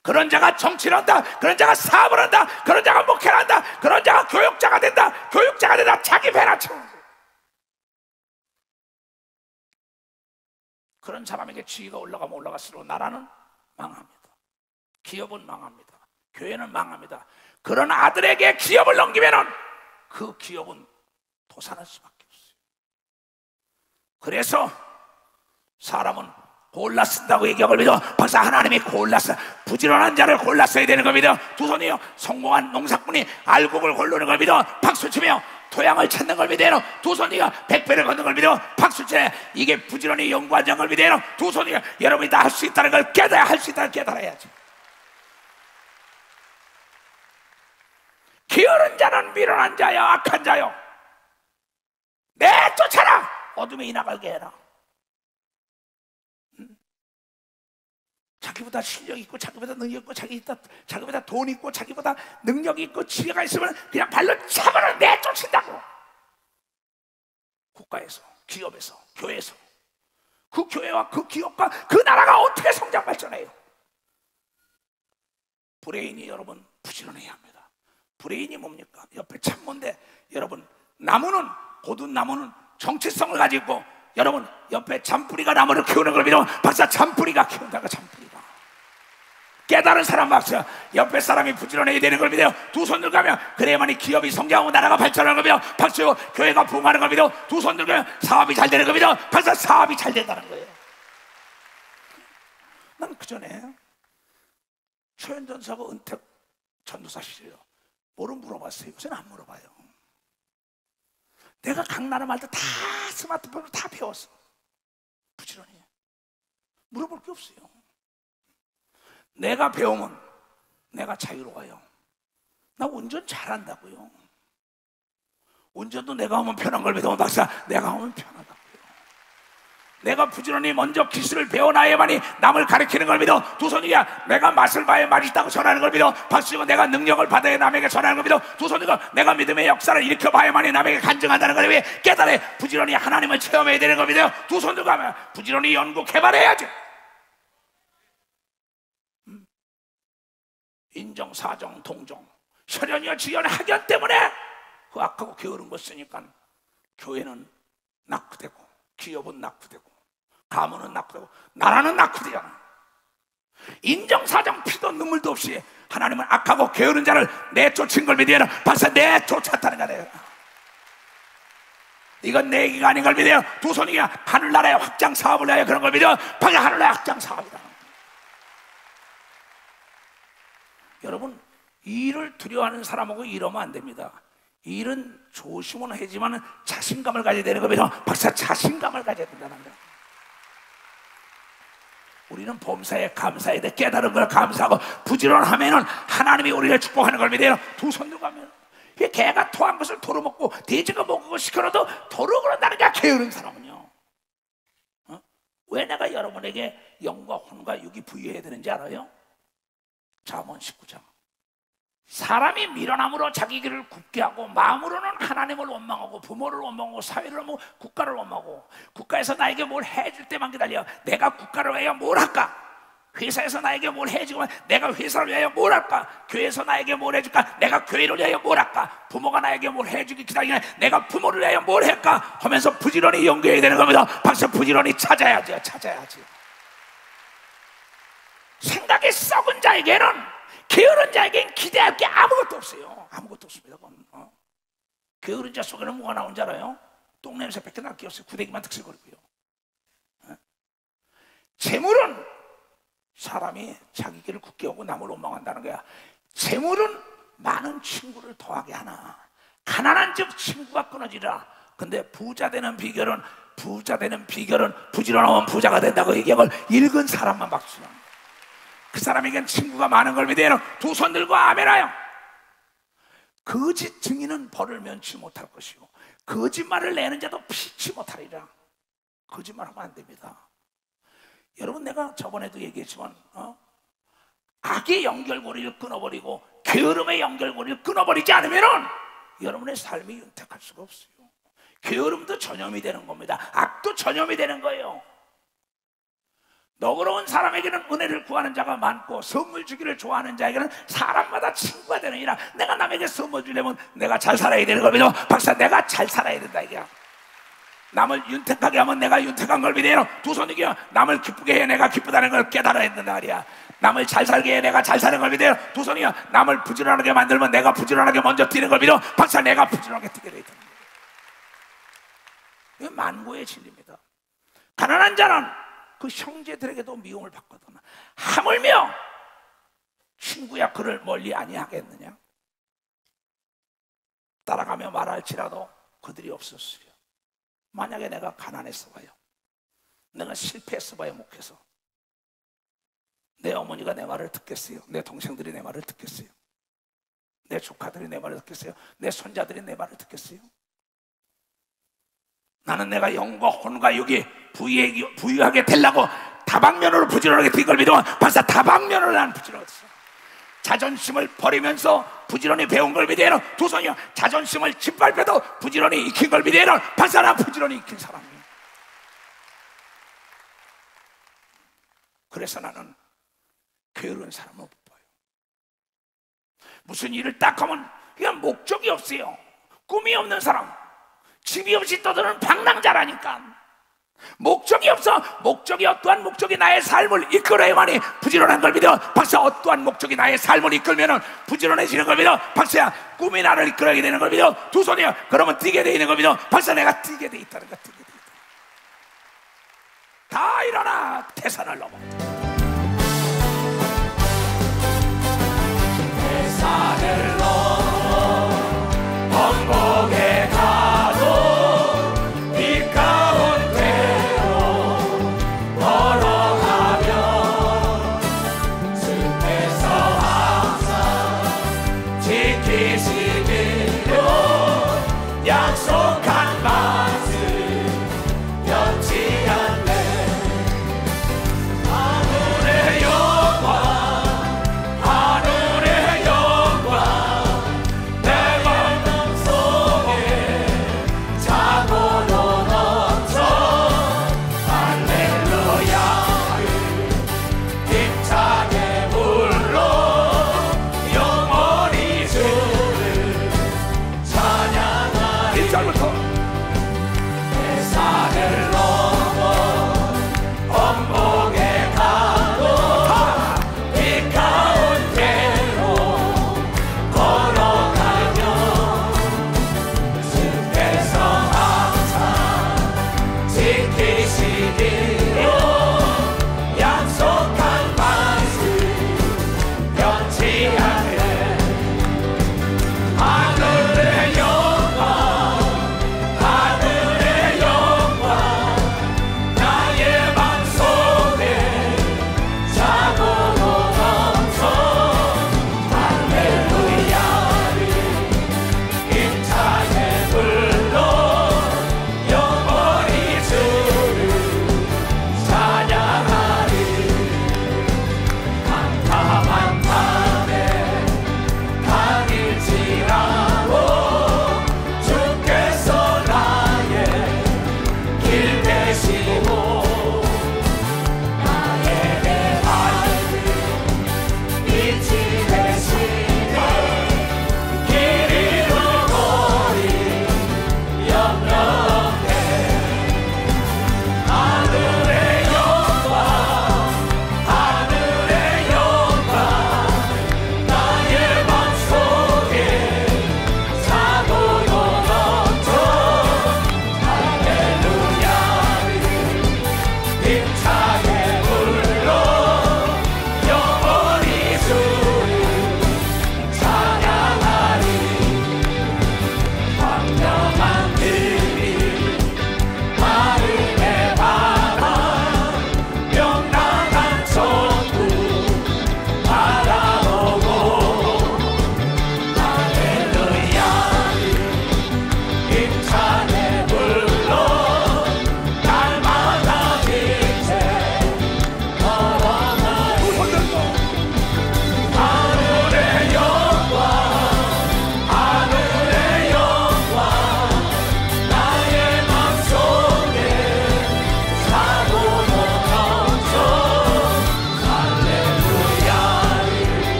그런 자가 정치를 한다. 그런 자가 사업을 한다. 그런 자가 목회를 한다. 그런 자가 교육자가 된다. 교육자가 된다. 자기 배나 채우는 거예요. 그런 사람에게 지위가 올라가면 올라갈수록 나라는 망합니다. 기업은 망합니다. 교회는 망합니다. 그런 아들에게 기업을 넘기면 그 기업은 도산할 수밖에 없어요. 그래서 사람은 골라 쓴다고 얘기하고 믿어. 벌써 하나님이 골랐어. 부지런한 자를 골라 써야 되는 겁니다. 두 손이요. 성공한 농사꾼이 알곡을 고르는 걸 믿어. 박수 치며 토양을 찾는 걸 믿어요. 두 손이요. 백배를 걷는 걸 믿어. 박수째. 이게 부지런히 연구하는 걸 믿어요. 두 손이요. 여러분이 다 할 수 있다는 걸 깨달아야, 할 수 있다는 걸 깨달아야지. 게으른 자는 미련한 자요, 악한 자요. 내쫓아라. 어둠에 이나가게 해라. 자기보다 실력 있고 자기보다 능력 있고 자기보다 돈 있고 자기보다 능력 있고 지혜가 있으면 그냥 발로 차버려 내쫓는다고. 국가에서, 기업에서, 교회에서 그 교회와 그 기업과 그 나라가 어떻게 성장 발전해요? 브레인이 여러분 부지런해야 합니다. 브레인이 뭡니까? 옆에 참모인데 여러분 나무는, 고든 나무는 정체성을 가지고 있고 여러분 옆에 잔뿌리가 나무를 키우는 걸 믿으면 박사 잔뿌리가 키운다고. 잔뿌리가 깨달은 사람 박사. 옆에 사람이 부지런해야 되는 걸 믿어요. 두 손 들고 가면 그래야만이 기업이 성장하고 나라가 발전하는 걸 믿어. 박수. 교회가 부흥하는 걸 믿어. 두 손 들고 가면 사업이 잘 되는 걸 믿어. 박사. 사업이 잘 된다는 거예요. 난 그 전에 최현전 사고 은택 전도사 시절이요. 뭐를 물어봤어요? 요새는 안 물어봐요. 내가 각 나라 말도 다 스마트폰으로 다 배웠어. 부지런히 물어볼 게 없어요. 내가 배우면 내가 자유로워요. 나 운전 잘한다고요. 운전도 내가 하면 편한 걸 믿으면 박사. 내가 하면 편하다고요. 내가 부지런히 먼저 기술을 배워놔야만이 남을 가르치는 걸 믿어. 두 손이야. 내가 맛을 봐야 맛이 있다고 전하는 걸 믿어. 박수고 내가 능력을 받아야 남에게 전하는 걸 믿어. 두 손이가 내가 믿음의 역사를 일으켜 봐야만이 남에게 간증한다는 걸 위해 깨달아 부지런히 하나님을 체험해야 되는 걸 믿어요. 두 손 들고 하면 부지런히 연구 개발해야지. 인정, 사정, 동정, 혈연이와 지연, 학연 때문에 그 악하고 게으른 거 쓰니까 교회는 낙후되고 기업은 낙후되고 가문은 낙후되고 나라는 낙후되잖아. 인정, 사정, 피도 눈물도 없이 하나님은 악하고 게으른 자를 내쫓은 걸 믿어야 박사. 내쫓았다는 거예요. 이건 내 얘기가 아닌 걸 믿어요. 두 손이야. 하늘나라의 확장 사업을 해야 그런 걸 믿어. 박사. 하늘나라의 확장 사업이다. 여러분 일을 두려워하는 사람하고 일하면 안 됩니다. 일은 조심은 하지만 자신감을 가져야 되는 겁니다. 박사. 자신감을 가져야 된다는 거예요. 우리는 범사에 감사해야 돼. 깨달은 걸 감사하고 부지런하면은 하나님이 우리를 축복하는 걸 믿어요. 두 손 들고 가면 개가 토한 것을 도로 먹고 돼지가 먹은 걸 시켜놔도 도로 그런다는 게 게으른 사람은요. 왜 내가 여러분에게 영과 혼과 육이 부유해야 되는지 알아요? 잠언 19장. 사람이 미련함으로 자기 길을 굽게 하고 마음으로는 하나님을 원망하고 부모를 원망하고 사회를 원망하고 국가를 원망하고 국가에서 나에게 뭘 해줄 때만 기다려. 내가 국가를 위하여 뭘 할까? 회사에서 나에게 뭘 해주면 내가 회사를 위하여 뭘 할까? 교회에서 나에게 뭘 해줄까? 내가 교회를 위하여 뭘 할까? 부모가 나에게 뭘 해주기 기다리면 내가 부모를 위하여 뭘 할까? 하면서 부지런히 연구해야 되는 겁니다. 박사 부지런히 찾아야지. 생각이 썩은 자에게는, 게으른 자에게는 기대할 게 아무것도 없어요. 아무것도 없습니다. 게으른 자 속에는 뭐가 나온 줄 알아요? 똥냄새밖에 날 게 없어요. 구데기만 득실거리고요. 재물은 사람이 자기 길을 굳게 하고 남을 원망한다는 거야. 재물은 많은 친구를 더하게 하나, 가난한 즉 친구가 끊어지라. 근데 부자 되는 비결은 부지런하면 부자가 된다고 얘기한 걸 읽은 사람만 박수는. 그 사람에겐 친구가 많은 걸 믿어요. 두 손 들고 아멘하여. 거짓 증인은 벌을 면치 못할 것이요 거짓말을 내는 자도 피치 못하리라. 거짓말하면 안 됩니다. 여러분, 내가 저번에도 얘기했지만 악의 연결고리를 끊어버리고 게으름의 연결고리를 끊어버리지 않으면 여러분의 삶이 윤택할 수가 없어요. 게으름도 전염이 되는 겁니다. 악도 전염이 되는 거예요. 너그러운 사람에게는 은혜를 구하는 자가 많고 선물 주기를 좋아하는 자에게는 사람마다 친구가 되느니라. 내가 남에게 선물 주려면 내가 잘 살아야 되는 겁니다. 박사, 내가 잘 살아야 된다 이게야. 남을 윤택하게 하면 내가 윤택한 걸 믿어요. 두 손 이겨. 남을 기쁘게 해 내가 기쁘다는 걸 깨달아야 된다 말이야. 남을 잘 살게 해 내가 잘 사는 걸 믿어요. 두 손이요. 남을 부지런하게 만들면 내가 부지런하게 먼저 뛰는 걸 믿어. 박사, 내가 부지런하게 뛰게 돼 있다. 이게 만고의 진리입니다. 가난한 자는 그 형제들에게도 미움을 받거든. 하물며 친구야 그를 멀리 아니하겠느냐. 따라가며 말할지라도 그들이 없었어요. 만약에 내가 가난했어 봐요, 내가 실패했어 봐요, 목회에서 내 어머니가 내 말을 듣겠어요? 내 동생들이 내 말을 듣겠어요? 내 조카들이 내 말을 듣겠어요? 내 손자들이 내 말을 듣겠어요? 나는 내가 영과 혼과 육이 부유하게 되려고 다방면으로 부지런하게 뛴 걸 믿으면 박사, 다방면으로 난 부지런했어. 자존심을 버리면서 부지런히 배운 걸 믿어요. 두 손이요. 자존심을 짓밟혀도 부지런히 익힌 걸 믿어요. 박사, 나 부지런히 익힌 사람이에요. 그래서 나는 게으른 사람은 못 봐요. 무슨 일을 딱 하면 그냥 목적이 없어요. 꿈이 없는 사람, 집이 없이 떠드는 방랑자라니까. 목적이 없어. 목적이 어떠한 목적이 나의 삶을 이끌어야만이 부지런한 걸 믿어. 박사, 어떠한 목적이 나의 삶을 이끌면 부지런해지는 걸 믿어. 박사야, 꿈이 나를 이끌어야 되는 걸 믿어. 두 손이야. 그러면 뛰게 돼 있는 걸 믿어. 박사, 내가 뛰게 돼 있다는 거. 뛰게 돼 있다. 다 일어나. 태산을 넘어. 태산을 넘어 번복에 가도 약속한 말씀 변치 않네. 하늘의 영광 내 마음 속에 자고로 넘쳐. 할렐루야를 힘차게 불러 영원히 주를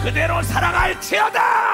그대로 살아갈지어다.